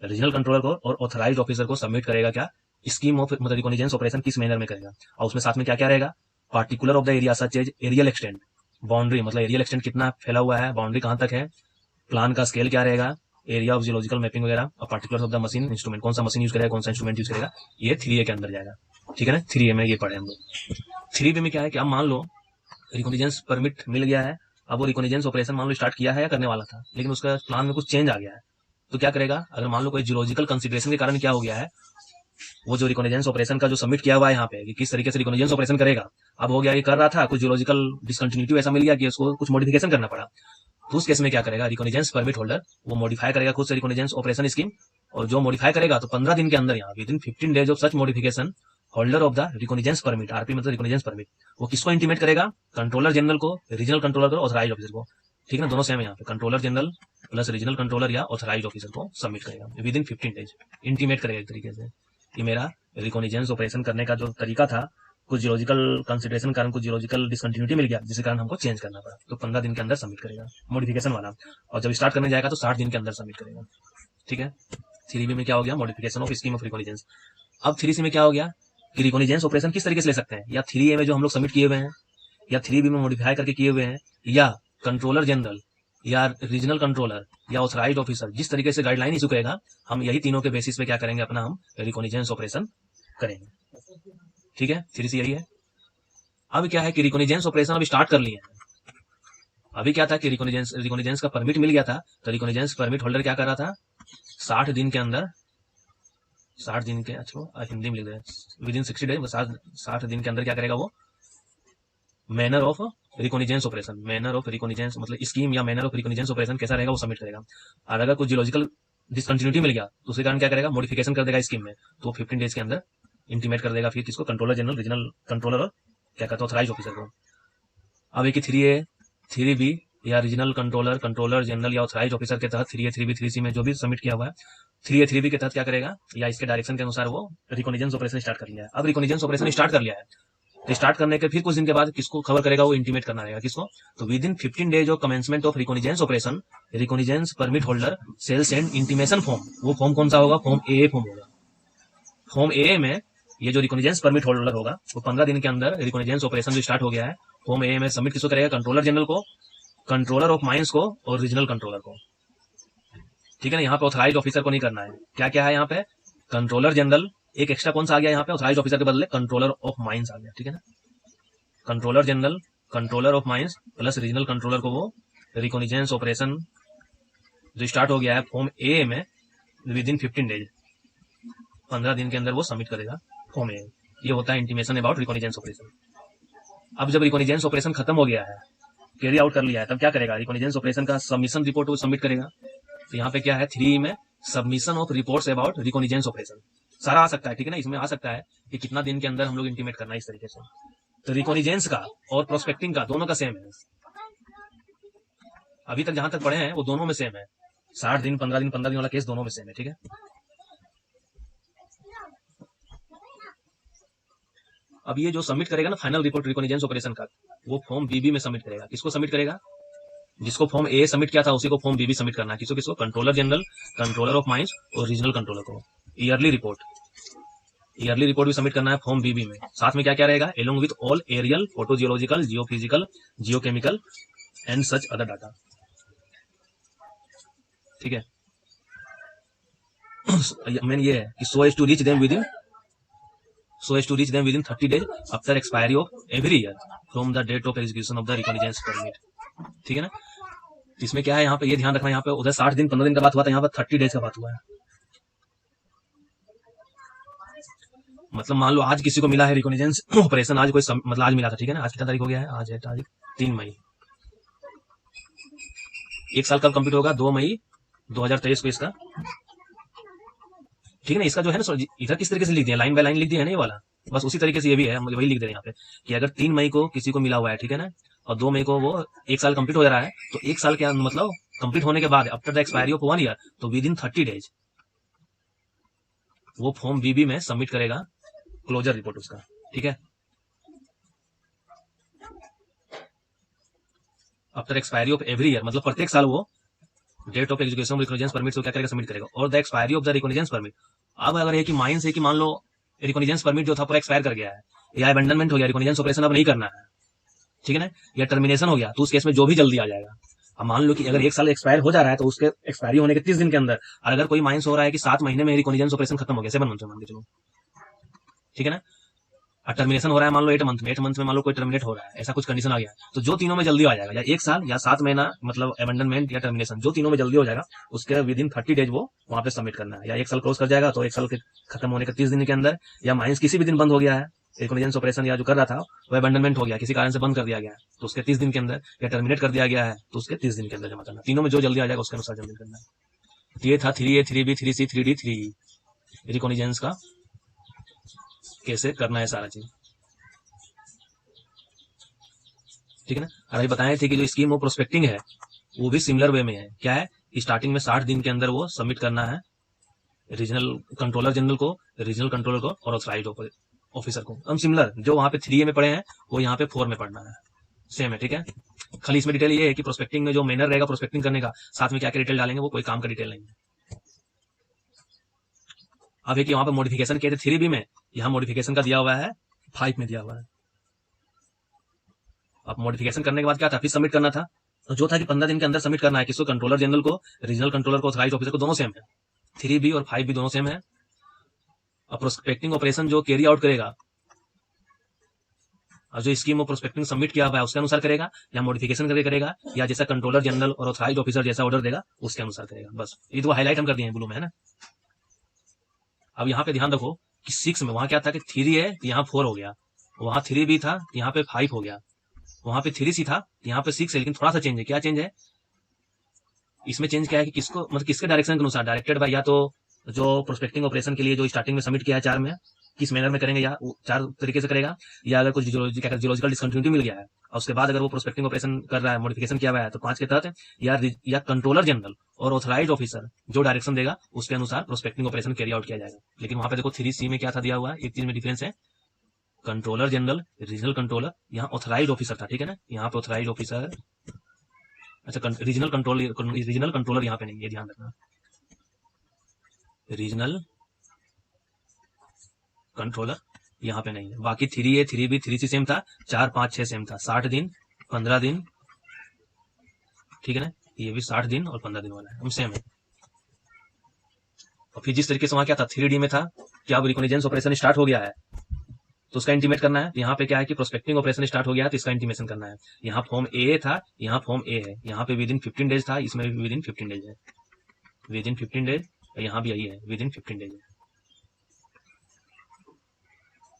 रीजनल कंट्रोलर को और ऑथराइज्ड ऑफिसर को सबमिट करेगा क्या, स्कीम ऑफ मतलब रिकॉग्निजेंस ऑपरेशन किस मैनर में करेगा। और उसमें साथ में क्या क्या रहेगा, particular of the area such as areal extent, boundary मतलब एरियल एक्सटेंट कितना फैला हुआ है, बाउंड्री कहां तक है, प्लान का स्केल क्या रहेगा, एरिया ऑफ जियोलॉजिकल मैपिंग वगैरह, और particulars of the machine instrument, कौन सा मशीन यूज करेगा, कौन सा इंस्ट्रूमेंट यूज करेगा, ये 3A के अंदर जाएगा। ठीक है ना, 3A में ये पढ़े हम लोग। 3B में क्या है कि अब मान लो रिकॉग्निजेंस परमिट मिल गया है, अब वो रिकॉग्निजेंस ऑपरेशन मान लो स्टार्ट किया है या करने वाला था, लेकिन उसका प्लान में कुछ चेंज आ गया है, तो क्या करेगा, अगर मान लो कोई जियोलॉजिकल कंसिडरेशन के कारण क्या हो गया है, वो जो रिकॉग्निजेंस ऑपरेशन का जो सबमिट किया हुआ है यहाँ पे कि किस तरीके से रिकॉग्निजेंस ऑपरेशन करेगा, अब हो गया ये कर रहा था, कुछ जियोलॉजिकल डिसकंटिन्यूटी ऐसा मिल गया कि उसको कुछ मॉडिफिकेशन करना पड़ा, तो उस केस में क्या करेगा, रिकॉग्निजेंस परमिट होल्डर वो मॉडिफाई करेगा खुद से रिकॉग्निजेंस ऑपरेशन स्कीम, और जो मॉडिफाई करेगा तो 15 दिन के अंदर यहाँ within 15 days of such modification holder of the reconnaissance permit, RP मतलब रिकॉग्निजेंस परमिट, वो किसको इंटीमेट करेगा, कंट्रोलर जनरल को, रीजनल कंट्रोलर को, ऑथराइज्ड ऑफिसर को। ठीक है ना, दोनों सेम है यहाँ पे, controller general plus regional controller या ऑथराइज्ड ऑफिसर को सबमिट करेगा विद इन 15 डेज, इंटीमेट करेगा एक तरीके से कि मेरा रिकॉग्निजेंस ऑपरेशन करने का जो तरीका था कुछ जियोलॉजिकल कंसिडरेशन कारण कुछ जियोलॉजिकल डिसकंटिन्यूटी मिल गया जिसके कारण हमको चेंज करना पड़ा, तो 15 दिन के अंदर सबमिट करेगा मॉडिफिकेशन वाला, और जब स्टार्ट करने जाएगा तो 60 दिन के अंदर सबमिट करेगा। ठीक है, 3B में क्या हो गया, मॉडिफिकेशन ऑफ स्कीम ऑफ रिकॉग्निजेंस। अब 3C में क्या हो गया कि रिकॉग्निजेंस ऑपरेशन किस तरीके से ले सकते हैं, या 3A में जो हम लोग सबमिट किए हुए हैं, या 3B में मॉडिफाई करके किए हुए हैं, या कंट्रोलर जनरल या रीजनल कंट्रोलर या ऑथराइज्ड ऑफिसर जिस तरीके से गाइडलाइन इशू करेगा, हम यही तीनों के बेसिस पे क्या करेंगे, अपना हम रिकॉग्निजेंस ऑपरेशन करेंगे। ठीक है, 3C यही है। अब क्या है कि रिकॉग्निजेंस ऑपरेशन अभी स्टार्ट कर लिए हैं। अभी क्या था कि रिकॉग्निजेंस का परमिट मिल गया था, तो रिकॉग्निजेंस परमिट होल्डर क्या कर रहा था, 60 दिन के अंदर, 60 दिन के, अच्छा हिंदी में लिख रहे हैं विद इन 60 डेज, 60 दिन के अंदर क्या करेगा वो, manner of reconnaissance operation, manner of reconnaissance मतलब स्कीम या मैनर ऑफ रिकॉग्निजेंस ऑपरेशन कैसा रहेगा वो सबमिट करेगा। और अगर कुछ जियोलॉजिकल डिसकंटिन्यूटी मिल गया तो उसके कारण क्या करेगा, मॉडिफिकेशन कर देगा स्कीम में, तो 15 डेज के अंदर इंटीमेट कर देगा फिर किसको, कंट्रोलर जनरल, रीजनल कंट्रोलर और क्या कहते हैं ऑथराइज्ड ऑफिसर को। अब एक 3A 3B या रीजनल कंट्रोलर, कंट्रोलर जनरल या ऑथराइज्ड ऑफिसर के तहत 3A 3B 3C में जो भी सबमिट किया हुआ है, 3A 3B के तहत क्या करेगा, या इसके डायरेक्शन के अनुसार वो रिकॉग्निजेंस ऑपरेशन स्टार्ट कर लिया है। अब रिकॉग्निजेंस ऑपरेशन स्टार्ट कर लिया है, तो स्टार्ट करने के फिर कुछ दिन के बाद किसको खबर करेगा, वो इंटीमेट करना रहेगा किसको, तो within 15 days of commencement of reconnaissance operation reconnaissance permit holder shall send intimation form. वो फॉर्म कौन सा होगा, फॉर्म AA फॉर्म होगा। फॉर्म AA में ये जो रिकॉग्निजेंस परमिट होल्डर होगा वो 15 दिन के अंदर रिकॉग्निजेंस ऑपरेशन जो स्टार्ट हो गया है, फॉर्म AA में सबमिट किसको करेगा, कंट्रोलर जनरल को, कंट्रोलर ऑफ माइंस को और रीजनल कंट्रोलर को। ठीक है ना, यहाँ पे ऑथराइज्ड ऑफिसर को नहीं करना है। क्या क्या है यहाँ पे, कंट्रोलर जनरल, एक एक्स्ट्रा कौन सा आ गया यहाँ पे, ऑथराइज्ड ऑफिसर के बदले कंट्रोलर ऑफ माइंस आ गया। ठीक है ना, controller general, controller of mines plus regional controller को वो रिकॉग्निजेंस ऑपरेशन जो स्टार्ट हो गया है फॉर्म AA में विद इन 15 डेज, 15 दिन के अंदर वो सबमिट करेगा फॉर्म AA। ये होता है इंटीमेशन अबाउट रिकॉग्निजेंस ऑपरेशन। अब जब रिकॉग्निजेंस ऑपरेशन खत्म हो गया है, कैरी आउट कर लिया है, तब क्या करेगा, रिकॉग्निजेंस ऑपरेशन का सबमिशन रिपोर्ट वो सबमिट करेगा। तो यहाँ पे क्या है 3E में submission of reports about reconnaissance operation सारा आ सकता है। ठीक है ना, इसमें आ सकता है कि कितना दिन के अंदर हम लोग इंटीमेट करना है इस तरीके से। तो रिकॉग्निजेंस का और प्रोस्पेक्टिंग का दोनों का सेम है, अभी तक जहां तक पढ़े हैं वो दोनों में सेम है, 60 दिन 15 दिन 15 दिन वाला केस दोनों में सेम है। ठीक है, अब ये जो सबमिट करेगा ना फाइनल रिपोर्ट रिकॉग्निजेंस ऑपरेशन का, वो फॉर्म BB में सबमिट करेगा। किसको सबमिट करेगा, जिसको फॉर्म AA सबमिट किया था उसी को फॉर्म BB सबमिट करना है। किसको किसको, controller general, controller of mines और रीजनल कंट्रोलर को। ईयरली रिपोर्ट भी सबमिट करना है फॉर्म BB में। साथ में क्या क्या रहेगा, along with all aerial, photogeological, geophysical, geochemical and such other data. ठीक है, मेन ये है कि so as to reach them within 30 days after expiry of every year from the date of execution of the reconnaissance permit. ठीक है ना, इसमें क्या है, यहाँ पे ये ध्यान रखना, यहाँ पे उधर 60 दिन 15 दिन का बात हुआ था, यहाँ पर 30 डेज का बात हुआ है। मतलब मान लो आज किसी को मिला है रिकॉग्निजेंस ऑपरेशन, आज कोई मतलब आज मिला था, ठीक है ना, आज कितना तारीख हो गया है, आज है तारीख 3 मई। 1 साल कब कंप्लीट होगा, 2 मई 2023 को इसका, ठीक है ना। इसका जो है ना इधर किस तरीके से लिख दिया, लाइन बाय लाइन लिख दिया है ना ये वाला, बस उसी तरीके से ये भी है, हम वही लिख दे रहे हैं यहाँ पे कि अगर 3 मई को किसी को मिला हुआ है, ठीक है ना, और 2 मई को वो 1 साल कंप्लीट हो जा रहा है, तो 1 साल के मतलब कंप्लीट होने के बाद after the expiry of 1 year, तो विद इन 30 डेज वो फॉर्म बीबी में सबमिट करेगा क्लोजर रिपोर्ट उसका, ठीक है। After expiry of every year, मतलब प्रत्येक साल वो date of execution reconnaissance permit क्या करेगा, सबमिट करेगा, और the expiry of the reconnaissance permit. अब अगर है कि माइंस है कि मान लो रिकॉग्निजेंस परमिट जो था पूरा एक्सपायर कर गया है, या अबेंडनमेंट हो गया, रिकॉग्निजेंस ऑपरेशन अब नहीं करना है, ठीक है ना, या टर्मिनेशन हो गया, तो उस केस में जो भी जल्दी आ जाएगा। अब मान लो कि अगर 1 साल एक्सपायर हो जा रहा है, तो उसके एक्सपायरी होने के 30 दिन के अंदर, और अगर कोई माइंस हो रहा है कि 7 महीने में रिकॉग्निजेंस ऑपरेशन खत्म हो गया, 7 मंथ में मान के चलो, ठीक है ना, टर्मिनेशन हो रहा है मान लो 8 मंथ में, 8 मंथ में मान लो कोई टर्मिनेट हो रहा है, ऐसा कुछ कंडीशन आ गया, तो जो तीनों में जल्दी आ जाएगा, या 1 साल या 7 महीना, मतलब अबेंडनमेंट या टर्मिनेशन, जो तीनों में जल्दी हो जाएगा, उसके विद इन 30 डेज वो वहां पे सबमिट करना है। या 1 साल क्रॉस कर जाएगा तो 1 साल के खत्म होने के 30 दिन के अंदर, या माइंस किसी भी दिन बंद हो गया है, रिकॉग्निजेंस ऑपरेशन या जो कर रहा था वो अबेंडनमेंट हो गया, किसी कारण से बंद कर दिया गया है, तो उसके 30 दिन के अंदर, या टर्मिनेट कर दिया गया है तो उसके 30 दिन के अंदर जमा करना। तीनों में जो जल्दी आ जाएगा उसके अनुसार जमा करना है। ये था 3A 3B 3C 3D 3E रिकॉग्निजेंस का कैसे करना है सारा चीज, ठीक है ना। और अभी बताए थे कि जो स्कीम ऑफ प्रोस्पेक्टिंग है वो भी सिमिलर वे में है, क्या है, स्टार्टिंग में 60 दिन के अंदर वो सबमिट करना है रीजनल कंट्रोलर जनरल को, रीजनल कंट्रोलर को और ऑथराइज्ड ऑफिसर को। हम सिमिलर जो वहां पे 3A में पढ़े हैं वो यहाँ पे 4 में पढ़ना है, सेम है, ठीक है। खाली इसमें डिटेल ये है कि प्रोस्पेक्टिंग में जो मैनर रहेगा प्रोस्पेक्टिंग करने का, साथ में क्या क्या डिटेल डालेंगे, वो कोई काम का डिटेल नहीं है। अब है कि वहां पे मॉडिफिकेशन किए थे 3B में, यहाँ मॉडिफिकेशन का दिया हुआ है 5 में दिया हुआ है। अब मॉडिफिकेशन करने के बाद क्या था, फिर सबमिट करना था, तो जो था कि 15 दिन के अंदर सबमिट करना है, किसको, कंट्रोलर जनरल को, रीजनल कंट्रोलर को, ऑथराइज्ड ऑफिसर को, दोनों सेम है, 3B और 5 भी दोनों सेम है। अब प्रोस्पेक्टिंग ऑपरेशन जो कैरी आउट करेगा, और जो स्कीम ऑफ प्रोस्पेक्टिंग सबमिट किया हुआ है उसके अनुसार करेगा, या मॉडिफिकेशन करके करेगा, या जैसा कंट्रोलर जनरल और ऑथराइज्ड ऑफिसर जैसा ऑर्डर देगा उसके अनुसार करेगा। बस ये दो हाईलाइट हम कर दिए हैं ब्लू में, है ना। अब यहाँ पे ध्यान रखो कि 6 में वहां क्या था कि 3 है, यहाँ 4 हो गया, वहां 3B था, यहाँ पे 5 हो गया, वहां पे 3C था, यहाँ पे 6 है, लेकिन थोड़ा सा चेंज है। क्या चेंज है इसमें, चेंज क्या है कि किसको, मतलब किसके डायरेक्शन के अनुसार, डायरेक्टेड बाय, या तो जो प्रोस्पेक्टिंग ऑपरेशन के लिए जो स्टार्टिंग में सबमिट किया है 4 में, किस मैनर में करेंगे, या 4 तरीके से करेगा, या अगर कुछ जियोलॉजिकल डिसकंटिन्यूटी मिल गया है और उसके बाद अगर वो प्रोस्पेक्टिंग ऑपरेशन कर रहा है, मॉडिफिकेशन किया हुआ है, तो 5 के तहत, या कंट्रोलर जनरल और ऑथराइज्ड ऑफिसर जो डायरेक्शन देगा उसके अनुसार प्रोस्पेक्टिंग ऑपरेशन कैरी आउट किया जाएगा। लेकिन वहां पे देखो 3C में क्या था दिया हुआ है, एक चीज में डिफरेंस है, कंट्रोलर जनरल, रीजनल कंट्रोलर, यहाँ ऑथराइज्ड ऑफिसर था, ठीक है ना, यहाँ पे ऑथराइज्ड ऑफिसर, अच्छा रीजनल कंट्रोलर यहाँ पे नहीं, ये ध्यान रखना, रीजनल कंट्रोलर यहाँ पे नहीं है। बाकी 3A 3B 3C सेम था, 4 5 6 सेम था, 60 दिन 15 दिन, ठीक है ना, ये भी 60 दिन और 15 दिन वाला है, हम सेम है। और फिर जिस तरीके से वहां क्या था 3D में था कि अब रिकॉग्निजेंस ऑपरेशन स्टार्ट हो गया है तो उसका इंटीमेट करना है। यहाँ पे क्या है कि प्रोस्पेक्टिंग ऑपरेशन स्टार्ट हो गया है तो इसका इंटीमेशन करना है। यहाँ फॉर्म ए था, यहाँ फॉर्म ए है, यहाँ पे विद इन 15 डेज था, इसमें भी विद इन 15 डेज है, विद इन 15 डेज, यहाँ भी यही है विद इन 15 डेज है,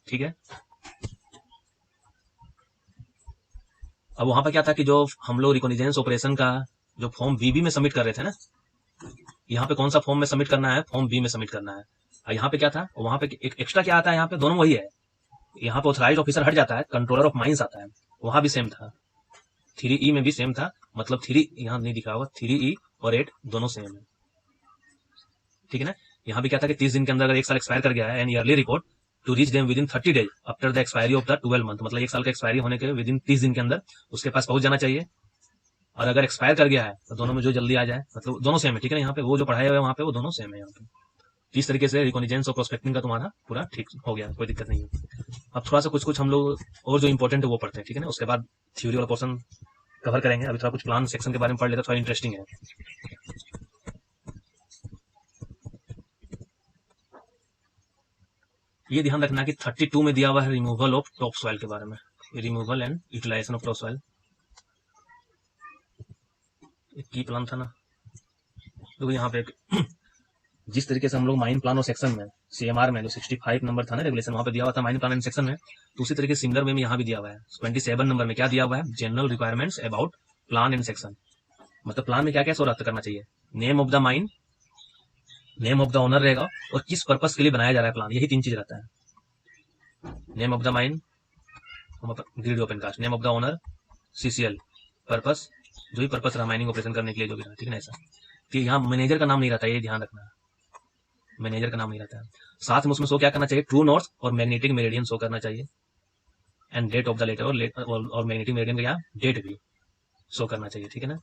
ठीक है। अब वहां पर क्या था कि जो हम लोग रिकॉग्निजेंस ऑपरेशन का जो फॉर्म बीबी में सबमिट कर रहे थे ना, यहाँ पे कौन सा फॉर्म में सबमिट करना है, फॉर्म बी में सबमिट करना है। और यहाँ पे क्या था, वहां पे एक एक्स्ट्रा क्या आता है, यहाँ पे दोनों वही है, यहाँ पे ऑथराइज्ड ऑफिसर हट जाता है, कंट्रोलर ऑफ माइंस आता है, वहां भी सेम था, 3E में भी सेम था, मतलब 3 यहाँ नहीं दिखा होगा, 3E और 8 दोनों सेम है, ठीक है ना। यहाँ भी क्या था कि 30 दिन के अंदर अगर 1 साल एक्सपायर कर गया है, an yearly report to reach them within 30 days after the expiry of the 12 month, मतलब 1 साल का एक्सपायरी होने के विद इन 30 दिन के अंदर उसके पास पहुंच जाना चाहिए। और अगर एक्सपायर कर गया है तो दोनों में जो जल्दी आ जाए, मतलब दोनों सेम है, ठीक है ना। यहाँ पे वो जो पढ़ाया हुआ है वहाँ पे वो दोनों सेम है यहाँ पे। इस तरीके से रिकॉग्निजेंस और प्रोस्पेक्टिंग का तुम्हारा पूरा ठीक हो गया, कोई दिक्कत नहीं है। अब थोड़ा सा कुछ हम लोग और जो इंपॉर्टेंट है वो पढ़ते हैं, ठीक है ना, उसके बाद थ्योरी वाला पोर्शन कवर करेंगे। अभी थोड़ा कुछ प्लान सेक्शन के बारे में पढ़ लेते, थोड़ा इंटरेस्टिंग है। ये ध्यान रखना कि 32 में दिया हुआ है रिमूवल ऑफ टॉप सॉइल के बारे में, removal and utilisation of topsoil, एक की प्लान था ना। तो यहाँ पे जिस तरीके से हम लोग माइन प्लान और सेक्शन में CMR में जो 65 नंबर था ना रेगुलेशन, वहां पे दिया हुआ था माइनिंग प्लान एंड सेक्शन में, तो उसी तरीके सिमिलर वे में यहाँ भी दिया हुआ है 27 नंबर में क्या दिया हुआ है, general requirements about plan and section. मतलब प्लान में क्या क्या शो करना चाहिए, name of the mine, name of the owner रहेगा, और किस पर्पस के लिए बनाया जा रहा है प्लान, यही 3 चीज रहता है। Name of the mine, grid open cast, name of the owner, CCL, purpose, जो भी पर्पस रहा माइनिंग ऑपरेशन करने के लिए जो भी रहा, ठीक है ना ऐसा। तो यहाँ मैनेजर का नाम नहीं रहता, ये ध्यान रखना, मैनेजर का नाम नहीं रहता है। साथ में उसमें शो क्या करना चाहिए, ट्रू नॉर्थ और मैग्नेटिक मेरिडियन शो करना चाहिए, and date of the letter, और मैग्नेटिक मेरिडियन का क्या डेट भी शो करना चाहिए, ठीक है ना।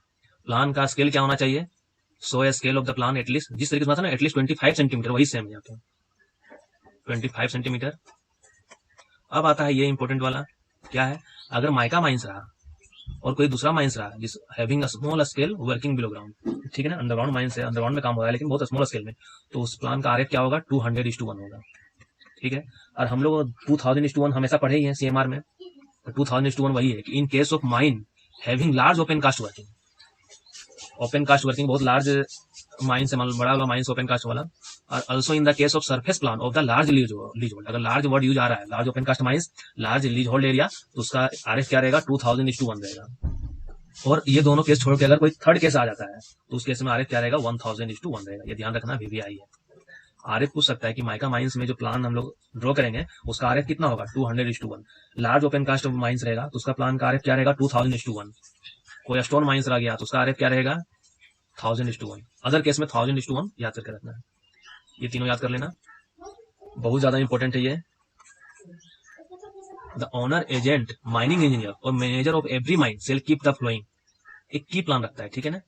प्लान का स्केल क्या होना चाहिए, so a scale of the plan at least, जिस तरीके से था ना एटलीस्ट 25 सेंटीमीटर, वही सेम यहाँ पे 25 सेंटीमीटर। अब आता है ये इंपॉर्टेंट वाला, क्या है, अगर माइका माइंस रहा और कोई दूसरा माइंस रहा जिस having a small scale working below ground, ठीक है ना, अंडरग्राउंड माइंस है, अंडरग्राउंड में काम हो रहा है लेकिन बहुत स्मॉल स्केल में, तो उस प्लान का आरएफ क्या होगा, 200:1 होगा, ठीक है। और हम लोग 2000:1 हमेशा पढ़े ही हैं CMR में, 2000:1 वही है कि in case of mine having large open cast working, open cast working बहुत लार्ज माइन से बड़ा वाला माइन ओपन कास्ट वाला, और also in the case of surface plan of the large leasehold, अगर लार्ज वर्ड यूज आ रहा है, large open cast mines, large leasehold area, तो उसका आरएफ क्या रहेगा, 2000:1 रहेगा। और ये दोनों केस छोड़ के अगर कोई थर्ड केस आ जाता है तो उस केस में आरएफ क्या रहेगा, 1000:1 रहेगा, ये ध्यान रखना, VVI है। आरएफ पूछ सकता है कि माइका माइंस में जो प्लान हम लोग ड्रॉ करेंगे उसका आरएफ कितना होगा, 200:1। लार्ज ओपन कास्ट माइंस रहेगा तो उसका प्लान का आरएफ क्या रहेगा, 2000:1। कोई स्टोन माइंस रह गया तो उसका आरएफ क्या रहेगा, 1000:1। अदर केस में 1000:1 याद करके रखना है, ये तीनों याद कर लेना, बहुत ज्यादा इंपॉर्टेंट है ये। The owner, agent, mining engineer और manager of every mine shall keep the flowing, एक की प्लान रखता है, ठीक है ना।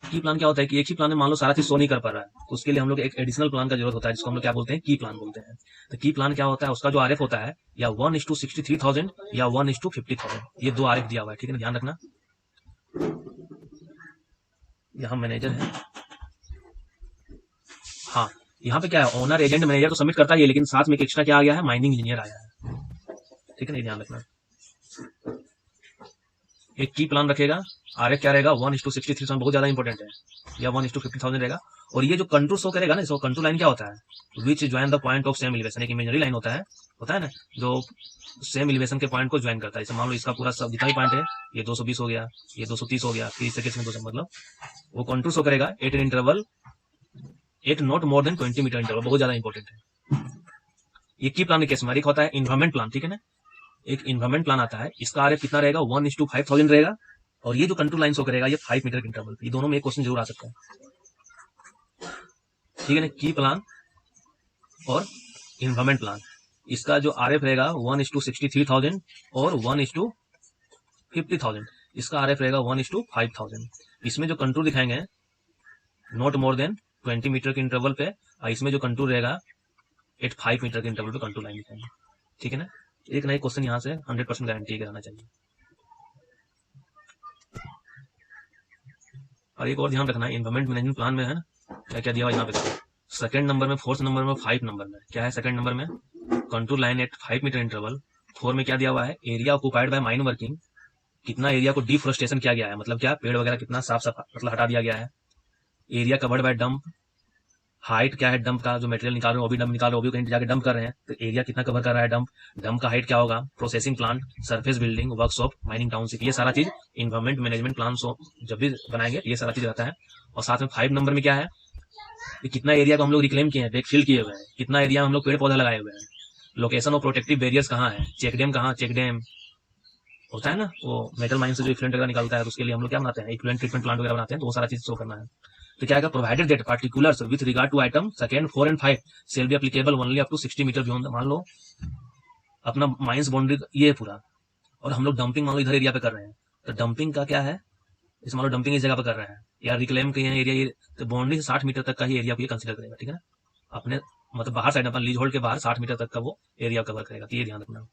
की प्लान क्या होता है कि एक ही प्लान में मान लो सारा चीज शो नहीं कर पा रहा है, तो उसके लिए हम लोग एक एडिशनल प्लान का जरूरत होता है, जिसको हम लोग क्या बोलते हैं, की प्लान बोलते हैं। तो की प्लान क्या होता है, उसका जो आरएफ होता है या 1:63,000 या 1:50,000, ये 2 आरएफ दिया हुआ है, ठीक है ना, ध्यान रखना। यहाँ मैनेजर है, हाँ यहाँ पे क्या है, ओनर, एजेंट, मैनेजर तो सबमिट करता ही है, लेकिन साथ में एक एक्स्ट्रा क्या आ गया है, माइनिंग इंजीनियर आया है, ठीक है ना, ध्यान रखना। एक की प्लान रखेगा, आरएफ क्या रहेगा, 1:63,000, बहुत ज्यादा इंपॉर्टेंट है, या 1:50,000 रहेगा। और ये जो कंटूर शो करेगा ना, इसको कंटूर लाइन क्या होता है, which join the point of same elevation, एक इमेजरी लाइन होता है ना, जो सेम एलिवेशन के पॉइंट को ज्वाइन करता है। जैसे मान लो इसका पूरा सब जितना भी पॉइंट है, ये 220 हो गया, ये 230 हो गया, फिर इस केस में 200, मतलब वो कंटूर शो करेगा at an interval, at not more than 20 metre interval, बहुत ज्यादा इंपॉर्टेंट है। ये की प्लान के केस में एक होता है इन्वायरमेंट प्लान, ठीक है ना, एक इन्वायरमेंट प्लान आता है, इसका आरएफ कितना रहेगा, 1:5,000 रहेगा, और ये जो कंट्रोल लाइन शो करेगा ये 5 मीटर के इंटरवल, ये दोनों में एक क्वेश्चन जरूर आ सकता है, ठीक है ना। की प्लान और इन्वायरमेंट प्लान, इसका जो आरएफ रहेगा 1:63,000 और 1:50,000, इसका आरएफ रहेगा 1:5,000। इसमें जो कंटूर दिखाएंगे नॉट मोर देन 20 मीटर के इंटरवल पे, और इसमें जो कंटूर रहेगा 5 मीटर के इंटरवल पे कंटूर लाइन दिखाएंगे, ठीक है ना। एक नए क्वेश्चन यहाँ से 100% गारंटी कराना चाहिए। और एक और ध्यान रखना है, इन्वायरमेंट मैनेजमेंट प्लान में है ना, क्या क्या दिया हुआ यहाँ पे, सेकंड नंबर में, फोर्थ नंबर में, 5 नंबर में क्या है, सेकंड नंबर में contour line at 5 metre interval, 4 में क्या दिया हुआ है, area occupied by mine working, कितना एरिया को डिफोरेस्टेशन किया गया है, मतलब क्या पेड़ वगैरह कितना साफ सफा मतलब हटा दिया गया है। Area covered by dump, height क्या है डंप का, जो मटेरियल निकाल रहे हैं वो भी डंप निकाल रहे हैं, वो भी कहीं जाके डंप कर रहे हैं, तो एरिया कितना कवर कर रहा है डंप, डंप का हाइट क्या होगा, processing plant, surface building, workshop, mining township, ये सारा चीज इन्वायरमेंट मैनेजमेंट प्लान जब भी बनाएंगे ये सारा चीज रहता है। और साथ में 5 नंबर में क्या है, कि कितना एरिया को हम लोग रिक्लेम किए हैं, बैकफिल किए हुए हैं, कितना एरिया हम लोग पेड़ पौधा लगाए हुए हैं, लोकेशन ऑफ प्रोटेक्टिव बैरियर्स कहाँ है, चेक डैम कहाँ, चेक डैम होता है ना, वो मेटल माइन से जो इफ्लुएंट वगैरह निकलता है, तो उसके लिए हम लोग क्या बनाते हैं, इफ्लुएंट ट्रीटमेंट प्लांट वगैरह बनाते हैं, तो वो सारा चीज शो करना है। तो क्या है, provided that particulars with regard to item second 4 and 5 shall be applicable only up to 60 metre beyond, मान लो अपना माइंस बाउंड्री ये है पूरा, और हम लोग डंपिंग मान लो इधर एरिया पे कर रहे हैं, तो डंपिंग का क्या है, इस मान लो डंपिंग इस जगह पे कर रहे हैं या रिक्लेम के एरिया ये, तो बाउंड्री से 60 मीटर तक का ही एरिया को ये कंसिडर करेगा, ठीक है ना, अपने मतलब बाहर साइड अपना लीज होल्ड के बाहर 60 मीटर तक का वो एरिया कवर करेगा, तो ये ध्यान रखना,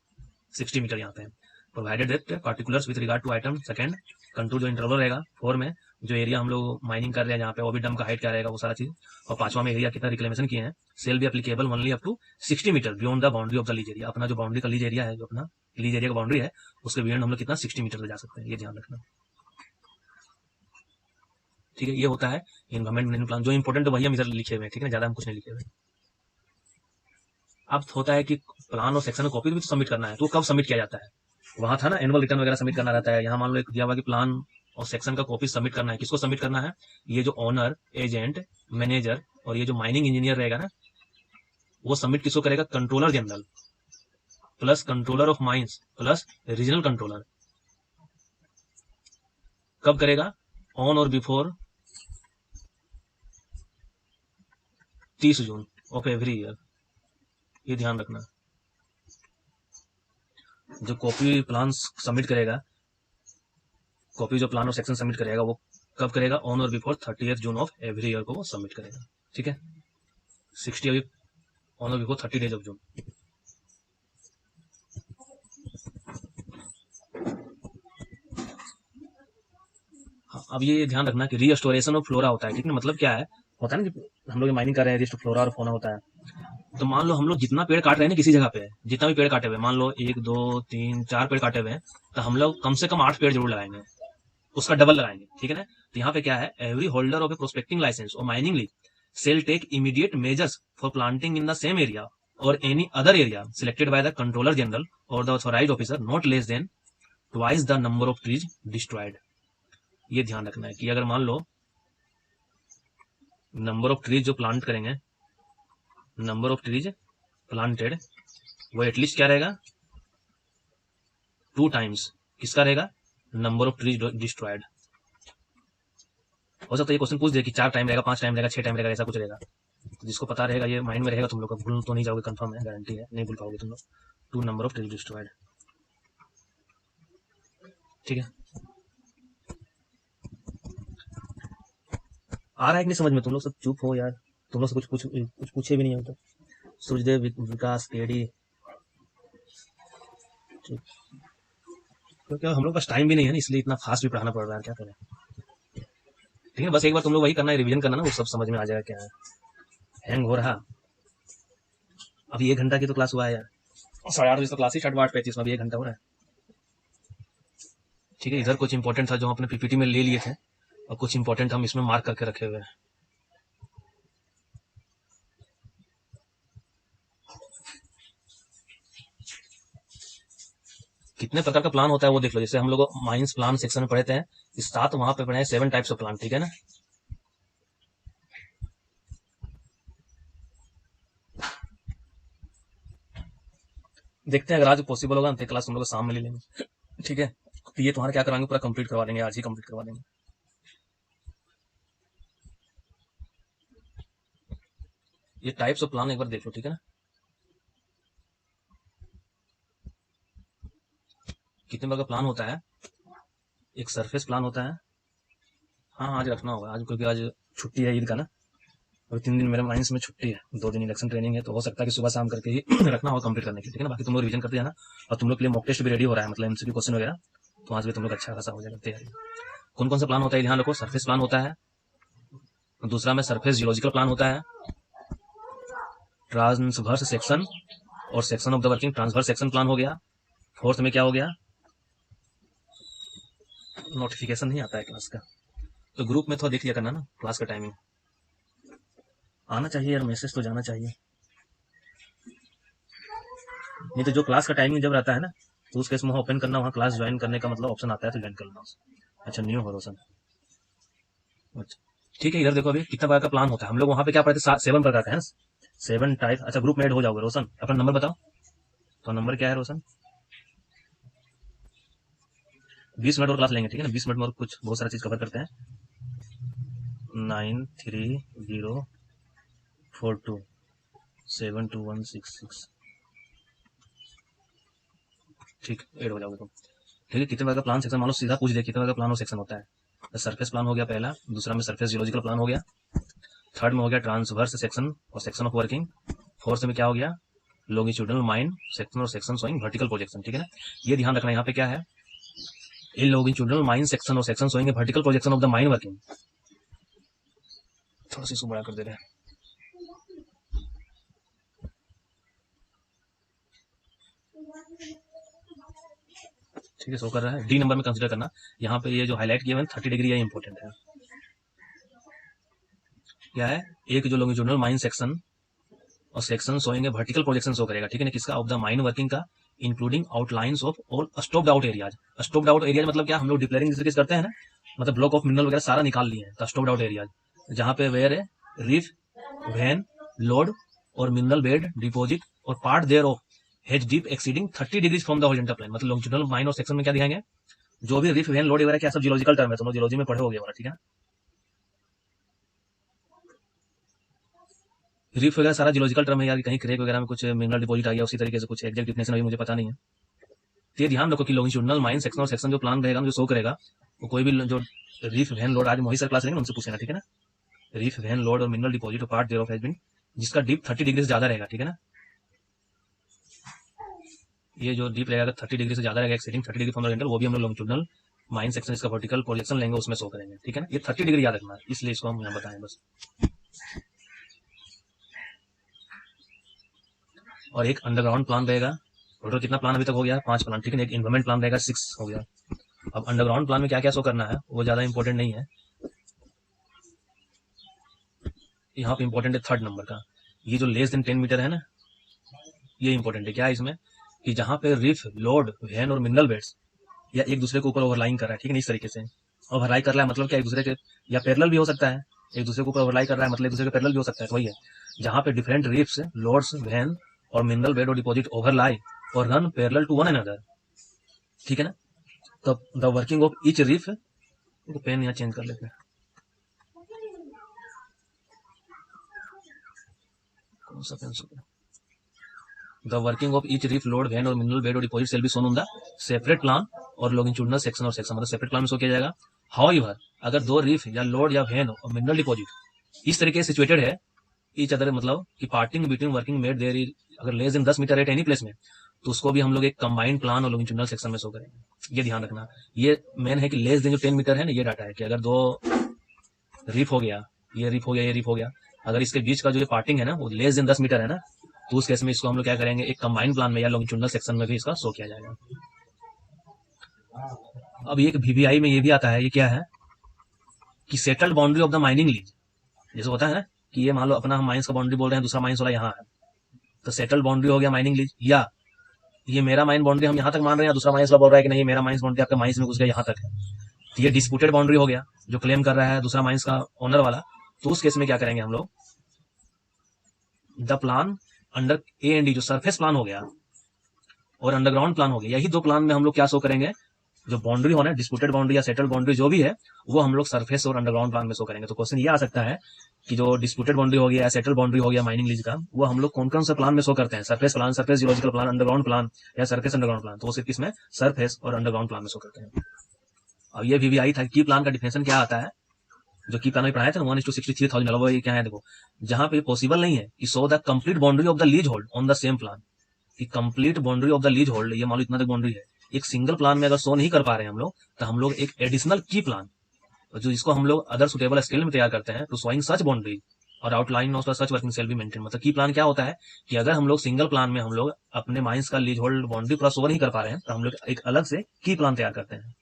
60 मीटर यहाँ पे है। Provided that particulars with regard to item second, contour जो इंटरवल रहेगा 4 में, जो एरिया हम लोग माइनिंग कर रहे हैं जहाँ पे, वो भी डंप का हाइट क्या रहेगा, वो सारा चीज। और 5वां में एरिया कितना रिक्लेमेशन किए हैं, सेल भी applicable only up to 60 metre beyond the boundary of the lease area, अपना जो बाउंड्री का लीज एरिया है, जो अपना लीज एरिया का बाउंड्री है, उसके बियॉन्ड हम लोग कितना 60 मीटर तक जा सकते हैं, ये ध्यान रखना, ठीक है। ये होता है इन्वायरमेंट मैनेजमेंट प्लान, जो इंपॉर्टेंट वही हम इधर लिखे हुए हैं, ठीक है ना, ज्यादा हम कुछ नहीं लिखे हुए। अब होता है कि प्लान और सेक्शन कॉपी भी तो सबमिट करना है, तो कब सबमिट किया जाता है? वहां था ना एनुअल रिटर्न वगैरह सबमिट करना रहता है, यहाँ मान लो एक दिया हुआ कि प्लान और सेक्शन का कॉपी सबमिट करना है। किसको सबमिट करना है? ये जो ऑनर, एजेंट, मैनेजर और ये जो माइनिंग इंजीनियर रहेगा ना, वो सबमिट किसको करेगा? Controller general plus controller of mines plus regional controller. कब करेगा? ऑन और before 30 June of every year. ये ध्यान रखना। जो कॉपी प्लान सबमिट करेगा, कॉपी जो प्लान और सेक्शन सबमिट करेगा, वो कब करेगा? ऑन और before 30 June of every year को वो सबमिट करेगा। ठीक है, 60 ऑन और बिफोर 30 डेज ऑफ जून। हाँ, अब ये ध्यान रखना कि रीस्टोरेशन ऑफ फ्लोरा होता है। ठीक है, मतलब क्या है? होता है ना कि हम लोग माइनिंग कर रहे हैं, रिस्ट फ्लोरा और फोना होता है। तो मान लो हम लोग जितना पेड़ काट रहे हैं ना किसी जगह पे, जितना भी पेड़ काटे हुए, मान लो 1 2 3 4 पेड़ काटे हुए हैं, तो हम लोग कम से कम 8 पेड़ जरूर लगाएंगे, उसका डबल लगाएंगे। ठीक है ना? तो यहाँ पे क्या है? Every holder of a prospecting licence और mining lease shall take immediate measures for planting in the same area और any other area selected by the controller general और the authorised officer not less than twice the number of trees destroyed. ये ध्यान रखना है कि अगर मान लो नंबर ऑफ ट्रीज जो प्लांट करेंगे, नंबर ऑफ ट्रीज प्लांटेड, वो एटलीस्ट क्या रहेगा? 2 टाइम्स किसका रहेगा? Number of trees destroyed. हो सकता है ये क्वेश्चन पूछ दे कि 4 टाइम रहेगा, 5 टाइम रहेगा, 6 टाइम रहेगा, ऐसा कुछ रहेगा। तो जिसको पता रहेगा, ये माइंड में रहेगा, तुम लोग का भूल तो नहीं जाओगे, कंफर्म है, गारंटी है, नहीं भूल पाओगे तुम लोग। 2 नंबर ऑफ ट्रीज डिस्ट्रॉयड। ठीक है, आ रहा है कि नहीं समझ में? तुम लोग सब चुप हो यार, तुम लोग से कुछ पूछे भी नहीं हो तो। सूर्यदेव, विकास, केडी, क्योंकि हम लोग पास टाइम भी नहीं है ना, इसलिए इतना फास्ट भी पढ़ाना पड़ रहा है, क्या करें। ठीक है, बस एक बार तुम लोग वही करना है, रिवीजन करना ना, वो सब समझ में आ जाएगा क्या है। हैंग हो रहा। अभी 1 घंटा की तो क्लास हुआ है यार, 8:30 बजे तो क्लास ही स्टार्ट हुआ, 8:35 में, अभी 1 घंटा हो रहा है। ठीक है, इधर कुछ इंपॉर्टेंट था जो हम अपने पीपीटी में ले लिए थे, और कुछ इंपॉर्टेंट हम इसमें मार्क करके रखे हुए हैं। कितने प्रकार का प्लान होता है वो देख लो। जैसे हम लोग माइंस प्लान सेक्शन में पढ़े थे, 7 वहां पे पढ़े हैं, 7 टाइप्स ऑफ प्लान। ठीक है ना? देखते हैं, अगर आज पॉसिबल होगा तो क्लास हम लोग शाम में ले लेंगे। ठीक है, तो ये तुम्हारा क्या कराएंगे, पूरा कंप्लीट करवा देंगे, आज ही कंप्लीट करवा देंगे। ये टाइप्स ऑफ प्लान एक बार देख लो। ठीक है ना? कितने प्रकार का प्लान होता है? एक सरफेस प्लान होता है। हाँ, आज रखना होगा, आज क्योंकि आज छुट्टी है ईद का ना, और 3 दिन मेरे माइंस में छुट्टी है, 2 दिन इलेक्शन ट्रेनिंग है, तो हो सकता है कि सुबह शाम करके ही रखना होगा कंप्लीट करने के लिए। ठीक है ना? बाकी तुम लोग रिवीजन करते जाना, और तुम लोग के लिए मॉक टेस्ट भी रेडी हो रहा है, मतलब एमसीक्यू क्वेश्चन वगैरह, तो आज भी तुम लोग अच्छा खासा हो जाएगा तैयारी। कौन कौन सा प्लान होता है ध्यान रखो। सरफेस प्लान होता है, दूसरा में सरफेस जियोलॉजिकल प्लान होता है, ट्रांसवर्स सेक्शन और section of the working transverse section plan हो गया। फोर्थ में क्या हो गया? नोटिफिकेशन नहीं आता है क्लास का, तो ग्रुप में थोड़ा देख लिया करना ना, क्लास का टाइमिंग आना चाहिए यार, मैसेज तो जाना चाहिए, नहीं तो जो क्लास का टाइमिंग जब रहता है ना, तो उस केस में ओपन करना, वहाँ क्लास ज्वाइन करने का मतलब ऑप्शन आता है, तो ज्वाइन कर लेना। अच्छा, न्यू हो रोशन। अच्छा ठीक है, इधर देखो अभी कितना प्रकार का प्लान होता है। हम लोग वहाँ पे क्या पढ़ते थे? 7 प्रकार का है ना, 7 टाइप। अच्छा, ग्रुप में ऐड हो जाओगे रोशन, अपना नंबर बताओ। तो नंबर क्या है रोशन? 20 मिनट और क्लास लेंगे। ठीक है ना? 20 मिनट में और कुछ बहुत सारा चीज कवर करते हैं। 9304272166। ठीक, ऐड हो जाओगे तुम। ठीक है, कितने प्रकार का प्लान सेक्शन, मान लो सीधा पूछ दे कितने प्रकार का प्लान और सेक्शन होता है। सरफेस प्लान हो गया पहला, दूसरा में सरफेस जियोलॉजिकल प्लान हो गया, थर्ड में हो गया ट्रांसवर्स सेक्शन और सेक्शन ऑफ वर्किंग, फोर्थ में क्या हो गया? लॉन्गिट्यूडनल माइन सेक्शन और सेक्शन शोइंग वर्टिकल प्रोजेक्शन। ठीक है ना? ये ध्यान रखना, यहाँ पे क्या है? इन लॉन्गिट्यूडनल माइन सेक्शन और section showing vertical projection of the mine working. थोड़ा सा इसको बड़ा कर दे रहे हैं। ठीक है, शो कर रहा है। डी नंबर में कंसीडर करना, यहाँ पे ये जो हाईलाइट किया है 30 डिग्री, ये इंपॉर्टेंट है। क्या है? एक जो लॉन्गिट्यूडनल माइन सेक्शन और सेक्शन शोएंगे वर्टिकल प्रोजेक्शन शो करेगा, ठीक है ना, किसका, ऑफ द माइन वर्किंग का, including outlines of all stopped out areas. Stopped out areas मतलब क्या, हम लोग डिक्लेयरिंग जिस तरीके से करते हैं ना, मतलब ब्लॉक ऑफ मिनरल वगैरह सारा निकाल लिए हैं, स्टॉप्ड आउट एरियाज, जहाँ पे वेयर है रीफ, वेन, लोड और मिनरल बेड डिपोजिट और part thereof has dip exceeding 30 degrees from the horizontal plane. मतलब लॉन्जिट्यूडनल माइन और सेक्शन में क्या दिखाएंगे, जो भी रिफ, वेन, लोड वगैरह क्या सब जियोलॉजिकल टर्म है, तुम लोग जियोलॉजी में पढ़े होगे वाला, ठीक है। रिफ वगैरह सारा जियोलॉजिकल टर्म है यार, कहीं क्रेक वगैरह में कुछ मिनरल डिपोजिट आ गया, उसी तरीके से कुछ एग्जैक्ट डिफिनेशन अभी मुझे पता नहीं है। तो ये ध्यान रखो कि लॉन्जिट्यूडनल माइन, सेक्शन और सेक्शन जो प्लान रहेगा जो शो करेगा, वो कोई भी जो रिफ, वेन, लोड, आज मोहित सर क्लास रहेंगे उनसे पूछना, ठीक है ना। रिफ, वेन, लोड और मिनरल डिपोजिट और part thereof has been, जिसका डीप 30 डिग्री से ज्यादा रहेगा, ठीक है ना। ये जो डीप रहेगा 30 डिग्री से ज्यादा रहेगा, exceeding 30 degree from the horizontal, वो भी हम लोग लॉन्जिट्यूडनल माइन सेक्शन इसका वर्टिकल प्रोजेक्शन लेंगे, उसमें शो करेंगे, ठीक है ना। ये 30 डिग्री याद रखना, इसलिए इसको हम यहाँ बताएं बस। और एक अंडरग्राउंड प्लान रहेगा, टोटल कितना प्लान अभी तक हो गया, 5 प्लान, ठीक है। एक इन्वायरमेंट प्लान रहेगा, 6 हो गया। अब अंडरग्राउंड प्लान में क्या क्या शो करना है वो ज्यादा इंपॉर्टेंट नहीं है, यहाँ पे इंपॉर्टेंट है 3rd नंबर का, ये जो लेस देन 10 मीटर है ना, ये इंपॉर्टेंट है। क्या है इसमें, कि जहाँ पे रिफ, लोड, वैन और मिनरल बेड्स या एक दूसरे के ऊपर ओवरलाइंग कर रहा है, ठीक है, इस तरीके से ओवरलाई कर रहा है, मतलब क्या, एक दूसरे के या पैरेलल भी हो सकता है, एक दूसरे के ऊपर ओवरलाई कर रहा है मतलब एक दूसरे के पैरेलल भी हो सकता है, तो वही है जहाँ पे डिफरेंट रिफ्स, लोड्स, वैन और मिनरल बेड और डिपॉजिट ओवरलाई और run parallel to one another, ठीक है ना। तो the working of each reef, pen यहाँ चेंज कर लेते हैं, कौन सा पेन से, the working of each reef, lode, vein और मिनरल बेड और deposit shall be shown on the separate plan और लॉन्जिट्यूडनल सेक्शन और सेक्शन, मतलब सेपरेट प्लान में शो किया जाएगा। हाउएवर अगर दो रिफ या लोड या वैन और मिनरल डिपॉजिट इस तरीके से सिचुएटेड है ईच अदर, मतलब कि parting between working made there is, अगर less than 10 metre at any place में, तो उसको भी हम लोग एक कंबाइंड प्लान और लॉन्जिट्यूडनल सेक्शन में शो करेंगे। ये ध्यान रखना, ये मेन है कि लेस देन जो 10 मीटर है ना, ये डाटा है कि अगर दो रिफ हो गया, ये रिफ हो गया, ये रिफ हो गया, अगर इसके बीच का जो पार्टिंग है ना वो लेस देन 10 मीटर है ना, तो उस केस में इसको हम लोग क्या करेंगे, एक कंबाइंड प्लान में या लॉन्जिट्यूडनल सेक्शन में भी इसका शो किया जाएगा। अब एक वीवीआई में ये भी आता है, ये क्या है कि settled boundary of the mining lease, जैसे होता है ना कि ये मान लो अपना हम माइंस का बाउंड्री बोल रहे हैं, दूसरा माइंस वाला यहाँ है, तो सेटल्ड बाउंड्री हो गया माइनिंग लीज, या ये मेरा माइन बाउंड्री हम यहाँ तक मान रहे हैं, दूसरा माइंस वाला बोल रहा है कि नहीं मेरा माइंस बाउंड्री आपका माइंस में घुस गया यहाँ तक है, तो ये डिस्प्यूटेड बाउंड्री हो गया, जो क्लेम कर रहा है दूसरा माइंस का ओनर वाला। तो उस केस में क्या करेंगे हम लोग, the plan under A and D, जो सरफेस प्लान हो गया और अंडरग्राउंड प्लान हो गया, यही दो प्लान में हम लोग क्या शो करेंगे, जो बाउंड्री होना है, डिस्प्यूटेड बाउंड्री या सेटल्ड बाउंड्री जो भी है, वो हम लोग सरफेस और अंडरग्राउंड प्लान में शो करेंगे। तो क्वेश्चन ये आ सकता है कि जो डिस्प्यूटेड बाउंड्री हो गया या सेटल्ड बाउंड्री हो गया माइनिंग लीज का, वो हम लोग कौन कौन सा प्लान में शो करते हैं, surface plan, surface geological plan, underground plan या सरफेस अंडरग्राउंड प्लान, तो वो सिर्फ इसमें सरफेस और अंडरग्राउंड प्लान में शो करते हैं। अब ये वीवीआई था, की प्लान का डिफिनेशन क्या आता है, जो की प्लान में पढ़ाया था ना 1:63,000, वो ये क्या है देखो, जहां पे पॉसिबल नहीं है कि show the complete boundary of the lease hold on the same plan, कि complete boundary of the lease hold, ये मान लो इतना तक बाउंड्री है, एक सिंगल प्लान में अगर शो नहीं कर पा रहे हैं हम लोग, तो हम लोग एक एडिशनल की प्लान, जो इसको हम लोग अदर सुटेबल स्केल में तैयार करते हैं, टू शोइंग सच बाउंड्री और outline of such working shall be maintain. मतलब की प्लान क्या होता है कि अगर हम लोग सिंगल प्लान में हम लोग अपने माइंस का लीज होल्ड बाउंड्री पूरा शो नहीं कर पा रहे हैं, तो हम लोग एक अलग से की प्लान तैयार करते हैं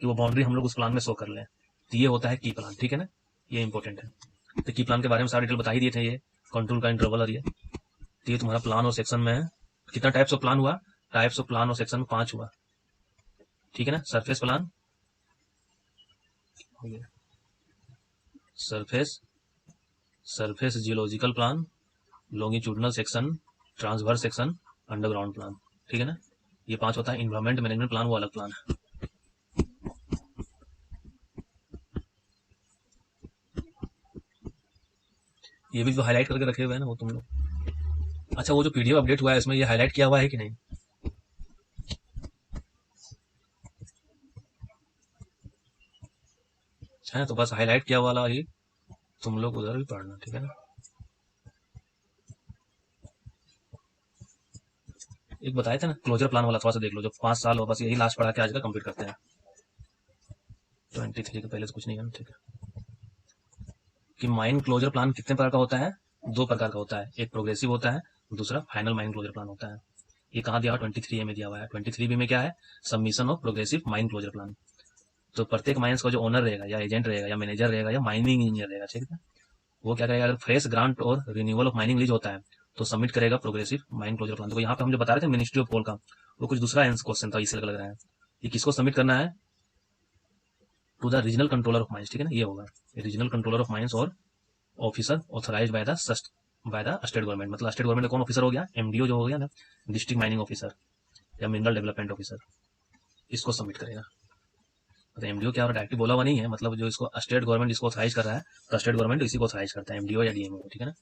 कि वो बाउंड्री हम लोग उस प्लान में शो कर लें, तो ये होता है की प्लान, ठीक है ना, ये इंपॉर्टेंट है। तो की प्लान के बारे में सारा डिटेल बता ही दिए थे, ये कंट्रोल का इंटरवल और ये तुम्हारा प्लान और सेक्शन में है। कितना टाइप्स ऑफ प्लान हुआ, टाइप्स ऑफ प्लान और सेक्शन में 5 हुआ, ठीक है ना। Surface plan, surface, surface geological plan, longitudinal section, transverse section, underground plan, ठीक है ना। ये 5 होता है। इन्वायरमेंट मैनेजमेंट प्लान वो अलग प्लान है। ये भी जो हाईलाइट करके रखे हुए हैं ना वो तुम लोग, अच्छा वो जो पीडीएफ अपडेट हुआ है इसमें ये हाईलाइट किया हुआ है कि नहीं, है तो बस हाईलाइट किया वाला ही तुम लोग उधर भी पढ़ना, ठीक है ना। एक बताए थे ना क्लोजर प्लान वाला, थोड़ा सा देख लो, जो 5 साल हो, बस यही लास्ट पढ़ा के आज का कंप्लीट करते हैं। 23 के पहले से कुछ नहीं है, ठीक है। कि माइन क्लोजर प्लान कितने प्रकार का होता है, 2 प्रकार का होता है, एक प्रोग्रेसिव होता है, दूसरा फाइनल माइन क्लोजर प्लान होता है। ये कहाँ दिया हुआ, 23A में दिया हुआ है। 23B में क्या है, submission of progressive mine closure plan. तो प्रत्येक माइंस का जो ओनर रहेगा या एजेंट रहेगा या मैनेजर रहेगा या माइनिंग इंजीनियर रहेगा, ठीक है, वो क्या करेगा, अगर फ्रेश ग्रांट और रिन्यूअल ऑफ माइनिंग लीज होता है तो सबमिट करेगा प्रोग्रेसिव माइन क्लोजर प्लान। तो यहाँ पे हम जो बता रहे थे मिनिस्ट्री ऑफ कोल का, वो कुछ दूसरा क्वेश्चन था, इसलिए लग रहा है। ये किसको सबमिट करना है, to the regional controller of mines, ठीक है ना, ये होगा रीजनल कंट्रोलर ऑफ माइंस और officer authorise by the state government. मतलब स्टेट गवर्नमेंट का कौन ऑफिसर हो गया, एमडीओ जो हो गया ना, डिस्ट्रिक्ट माइनिंग ऑफिसर या मिनरल डेवलपमेंट ऑफिसर, इसको सबमिट करेगा। तो एमडीओ क्या डायरेक्टली बोला हुआ नहीं है, मतलब जो इसको स्टेट गवर्नमेंट इसको ऑथराइज कर रहा है, तो स्टेट गवर्नमेंट इसी को ऑथराइज करता है, एमडीओ या डीएमओ, ठीक है ना।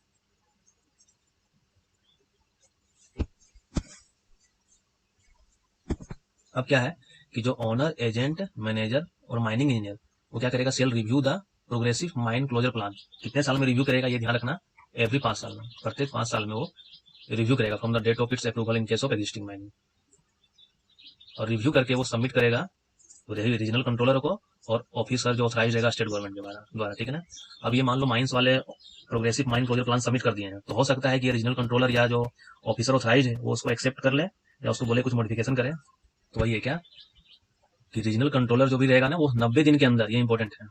अब क्या है कि जो ऑनर, एजेंट, मैनेजर और माइनिंग इंजीनियर वो क्या करेगा, shall review the progressive mine closure plan. कितने साल में रिव्यू करेगा, ये ध्यान रखना, एवरी 5 साल में, प्रत्येक 5 साल में वो रिव्यू करेगा from the date of its approval in case of existing mining. और रिव्यू करके वो सबमिट करेगा रीजनल कंट्रोलर को और ऑफिसर जो ऑथराइज रहेगा स्टेट गवर्नमेंट के द्वारा, ठीक है ना। अब ये मान लो माइंस वाले progressive mine closure plan submit कर दिए हैं, तो हो सकता है कि रीजनल कंट्रोलर या जो ऑफिसर ऑथराइज है वो उसको एक्सेप्ट कर ले या उसको बोले कुछ मॉडिफिकेशन करे। तो वही है क्या कि रीजनल कंट्रोलर जो भी रहेगा ना, वो 90 दिन के अंदर, ये इंपॉर्टेंट है,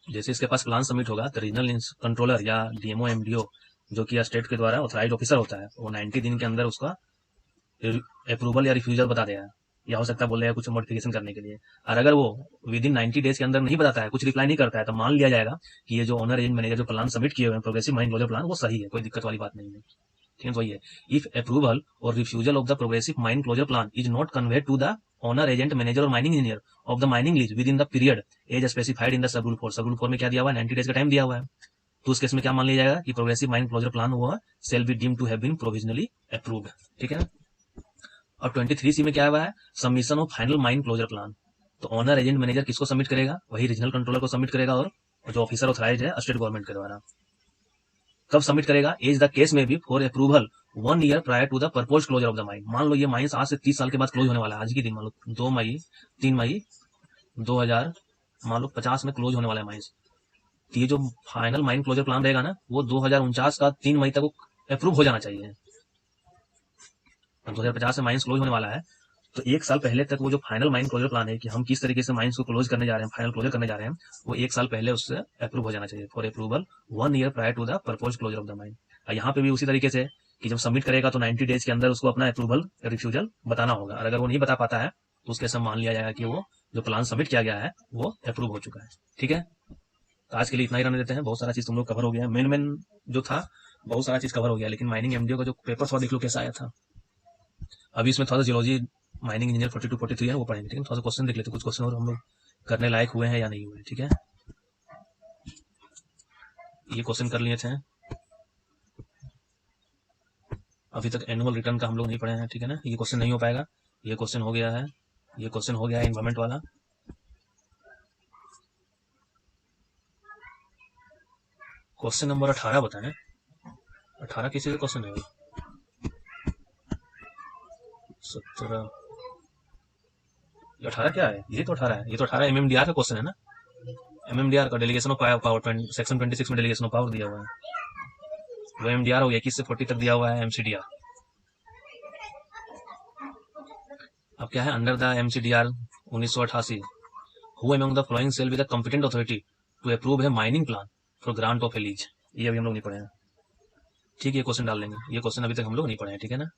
जैसे इसके पास प्लान सबमिट होगा तो रीजनल कंट्रोलर या डीएमओ एमडीओ जो कि स्टेट के द्वारा ऑथराइज ऑफिसर होता है, वो 90 दिन के अंदर उसका अप्रूवल या रिफ्यूजल बता देगा, या हो सकता है बोलेगा कुछ मॉडिफिकेशन करने के लिए। और अगर वो विद इन 90 डेज के अंदर नहीं बताता है, कुछ रिप्लाई नहीं करता है, तो मान लिया जाएगा कि ये जो ऑनर, एजेंट, मैनेजर जो प्लान सबमिट किए हुए हैं प्रोग्रेसिव माइन क्लोजर प्लान, वो सही है, कोई दिक्कत वाली बात नहीं है, ठीक है। तो वही है, इफ अप्रूवल और refusal of the progressive mine closure plan is not conveyed to the owner, agent, manager और mining engineer of the mining lease within the period as specified in the sub rule 4। Sub rule 4 में क्या दिया हुआ है, 90 days का time दिया हुआ है। तो उस केस में क्या मान लिया जाएगा कि प्रोग्रेसिव माइन क्लोजर प्लान हुआ shall be deem to have been provisionally approved, ठीक है ना। और 23C में क्या हुआ है, submission of final mine closure plan. तो ऑनर, एजेंट, मैनेजर किसको सबमिट करेगा, वही रीजनल कंट्रोलर को सबमिट करेगा, और जो ऑफिसर ऑथराइज है स्टेट गवर्नमेंट के द्वारा। कब सबमिट करेगा, एज द केस में भी for approval 1 year prior to the propose closure of the mine. मान लो ये माइंस आज से 30 साल के बाद क्लोज होने वाला है, आज की दिन मान लो 3 मई 2050 में क्लोज होने वाला है माइंस। तो ये जो फाइनल माइन क्लोजर प्लान रहेगा ना, वो 2049 का 3 मई तक अप्रूव हो जाना चाहिए। 2050 में माइंस क्लोज होने वाला है, तो 1 साल पहले तक वो जो फाइनल माइन क्लोजर प्लान है कि हम किस तरीके से माइंस को क्लोज करने जा रहे हैं, फाइनल क्लोजर करने जा रहे हैं, वो 1 साल पहले उससे अप्रूव हो जाना चाहिए, for approval 1 year prior to the propose closure of the mine. यहाँ पे भी उसी तरीके से कि जब सबमिट करेगा तो 90 डेज के अंदर उसको अपना अप्रूवल रिफ्यूजल बताना होगा, और अगर वो नहीं बता पाता है तो उसके सब मान लिया जाएगा कि वो जो प्लान सबमिट किया गया है वो अप्रूव हो चुका है, ठीक है। तो आज के लिए इतना ही रहने देते हैं, बहुत सारा चीज तुम लोग कवर हो गया, मेन जो था बहुत सारा चीज कवर हो गया, लेकिन माइनिंग एमडीओ का जो पेपर था देख लो कैसा आया था। अभी इसमें थोड़ा सा जियोलॉजी माइनिंग इंजीनियर 42 43 है वो पढ़ेंगे, ठीक है। थोड़ा सा क्वेश्चन देख लेते, कुछ क्वेश्चन और हम लोग करने लायक हुए हैं या नहीं हुए, ठीक है। ये क्वेश्चन कर लिए थे, अभी तक एनुअल रिटर्न का हम लोग नहीं पढ़े हैं, ठीक है ना। ये क्वेश्चन नहीं हो पाएगा, ये क्वेश्चन हो गया है, ये क्वेश्चन हो गया है इन्वायरमेंट वाला। क्वेश्चन नंबर 18 बताएं, 18 किसी का क्वेश्चन है, 17, 18 क्या है, ये तो 18 है, ये तो 18 एमएमडीआर का क्वेश्चन है ना, एमएमडीआर का डेलीगेशन ऑफ पावर सेक्शन 26 में डेलीगेशन ऑफ पावर दिया हुआ है, वो एमडीआर हो गया, 21 से 40 तक दिया हुआ है एमसीडीआर। अब क्या है, under the MCDR 1988 who among the following shall with the competent authority to approve है mining plan for grant of a lease. ये अभी हम लोग नहीं पढ़े हैं, ठीक है, ये क्वेश्चन डाल लेंगे, ये क्वेश्चन अभी तक हम लोग नहीं पढ़े हैं, ठीक है ना।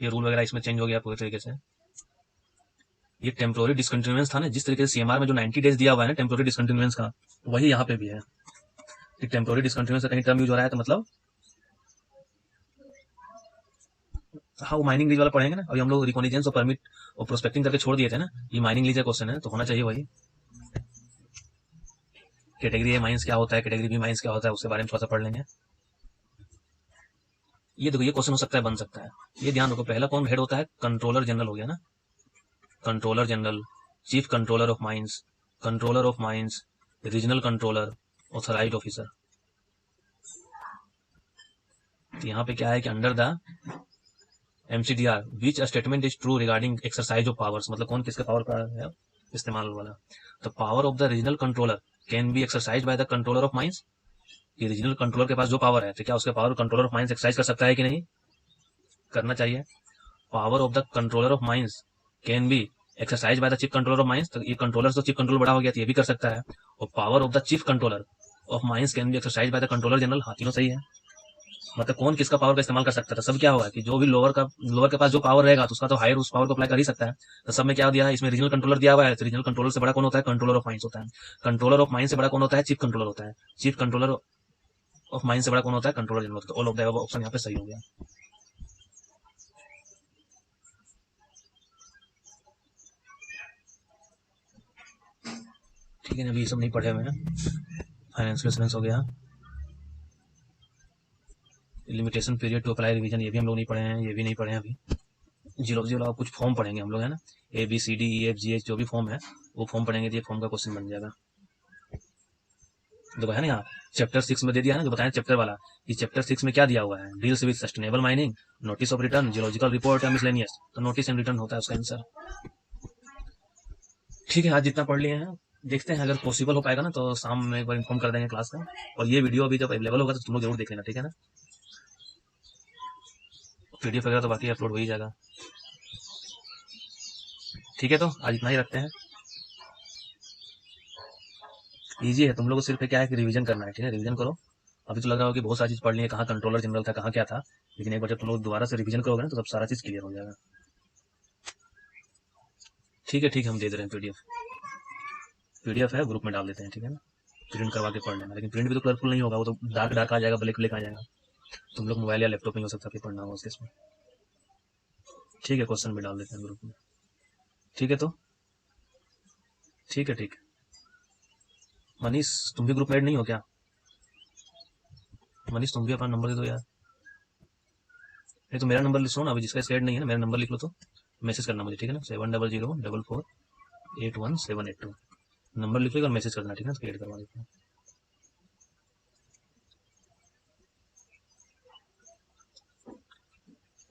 ये रूल वगैरह इसमें चेंज हो गया पूरी तरीके से। ये टेम्पोररी डिसकंटिन्यूएंस था ना, जिस तरीके से सीएमआर में जो 90 डेज दिया हुआ है ना टेम्पोररी डिसकंटिन्यूएंस का, वही यहाँ पे भी है। टेम्पोररी डिसकंटिन्यूएंस का कहीं टर्म यूज हो रहा है तो मतलब हाँ वो माइनिंग लीज वाला पढ़ेंगे ना। अभी हम लोग रिकॉग्निजेंस और परमिट और प्रोस्पेक्टिंग करके छोड़ दिए थे ना, ये माइनिंग लीज का क्वेश्चन है तो होना चाहिए वही। कैटेगरी ए माइंस क्या होता है, कैटेगरी बी माइंस क्या होता है, उसके बारे में थोड़ा सा पढ़ लेंगे। ये देखो, ये क्वेश्चन हो सकता है, बन सकता है, ये ध्यान रखो। पहला कौन हेड होता है, कंट्रोलर जनरल हो गया ना, controller general, chief controller of mines, controller of mines, regional controller, authorised officer. तो यहाँ पे क्या है कि under the MCDR which statement is true regarding exercise of powers, मतलब कौन किसके पावर का है इस्तेमाल वाला। तो power of the regional controller can be exercise by the controller of mines. ये रीजनल कंट्रोलर के पास जो पावर है, तो क्या उसके power controller of mines exercise कर सकता है कि नहीं, करना चाहिए। Power of the controller of mines can be exercise by the chief controller of mines, तो ये कंट्रोलर तो चीफ कंट्रोलर बड़ा हो गया तो ये भी कर सकता है। और power of the chief controller of mines can be exercise by the controller general. हाँ, तीनों सही है। मतलब कौन किसका पावर का इस्तेमाल कर सकता था? सब क्या होगा कि जो भी लोअर के पास जो पावर रहेगा तो उसका तो हायर उस पावर को अप्लाई कर ही सकता है। तो सब में क्या दिया है? इसमें रीजनल कंट्रोलर दिया हुआ है। तो रीजनल कंट्रोलर से बड़ा कौन होता है? कंट्रोलर ऑफ माइंस होता है। कंट्रोलर ऑफ माइंस से बड़ा कौन होता है? चीफ कंट्रोलर होता है। चीफ कंट्रोलर ऑफ माइंस से बड़ा कौन होता है? Controller general. तो all of the above option यहाँ पे सही हो गया। ठीक है, अभी ये सब नहीं पढ़े हुए हैं। फाइनेंशियल एसेंस हो गया। Limitation period to apply revision, ये भी हम लोग नहीं पढ़े हैं, ये भी नहीं पढ़े हैं अभी। जियोलॉजी वाला कुछ फॉर्म पढ़ेंगे हम लोग, है ना। ABCDEFGH जो भी फॉर्म है वो फॉर्म पढ़ेंगे तो ये फॉर्म का क्वेश्चन बन जाएगा। देखो है ना, यहाँ चैप्टर 6 में दे दिया है ना, जो बताया चैप्टर वाला। ये चैप्टर 6 में क्या दिया हुआ है? Deals with sustainable mining, notice of return, geological report या मिसलेनियस। तो नोटिस एंड रिटर्न होता है उसका आंसर। ठीक है, आज जितना पढ़ लिए हैं, देखते हैं अगर पॉसिबल हो पाएगा ना तो शाम में एक बार इन्फॉर्म कर देंगे क्लास का। और ये वीडियो अभी जब अवेलेबल होगा तो तुम लोग जरूर देख लेना, ठीक है ना। PDF वगैरह तो बाकी अपलोड हो ही जाएगा। ठीक है, तो आज इतना ही रखते हैं। इजी है, तुम लोग को सिर्फ क्या है कि रिवीजन करना है, ठीक है। रिवीजन करो। अभी तो लग रहा हो कि बहुत सारी चीज पढ़ ली है, कहाँ कंट्रोलर जनरल था, कहाँ क्या था, लेकिन एक बार जब तुम लोग दोबारा से रिवीजन करोगे ना तो सब सारा चीज क्लियर हो जाएगा। ठीक है, ठीक है, हम दे दे रहे हैं PDF है, ग्रुप में डाल देते हैं, ठीक है ना। प्रिंट करवा के पढ़ लेना, लेकिन प्रिंट भी तो कलरफुल नहीं होगा, वो तो डार्क डार्क आ जाएगा, ब्लैक ब्लैक आ जाएगा। तुम लोग मोबाइल या लैपटॉप में हो सकता है पढ़ना होगा उसके इसमें। ठीक है, क्वेश्चन भी डाल देते हैं ग्रुप में। ठीक है, तो ठीक है, ठीक है। मनीष, तुम भी ग्रुप में ऐड नहीं हो क्या? मनीष, तुम भी अपना नंबर दे दो यार। नहीं तो मेरा नंबर लिख लो ना, अभी जिसका इसका ऐड नहीं है ना, मेरा नंबर लिख लो तो मैसेज करना मुझे, ठीक है ना। 7004481782 नंबर लिख लो और मैसेज करना, ठीक है ना, तो ऐड करवा देते हैं।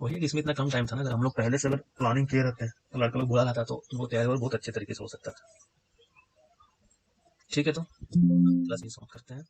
वही है कि इसमें इतना कम टाइम था ना, अगर हम लोग पहले से अगर प्लानिंग किए रहते हैं तो लड़का लोग बुला रहता तो वो तैयारी और बहुत अच्छे तरीके से हो सकता था। ठीक है, तो क्लास मिस करते हैं।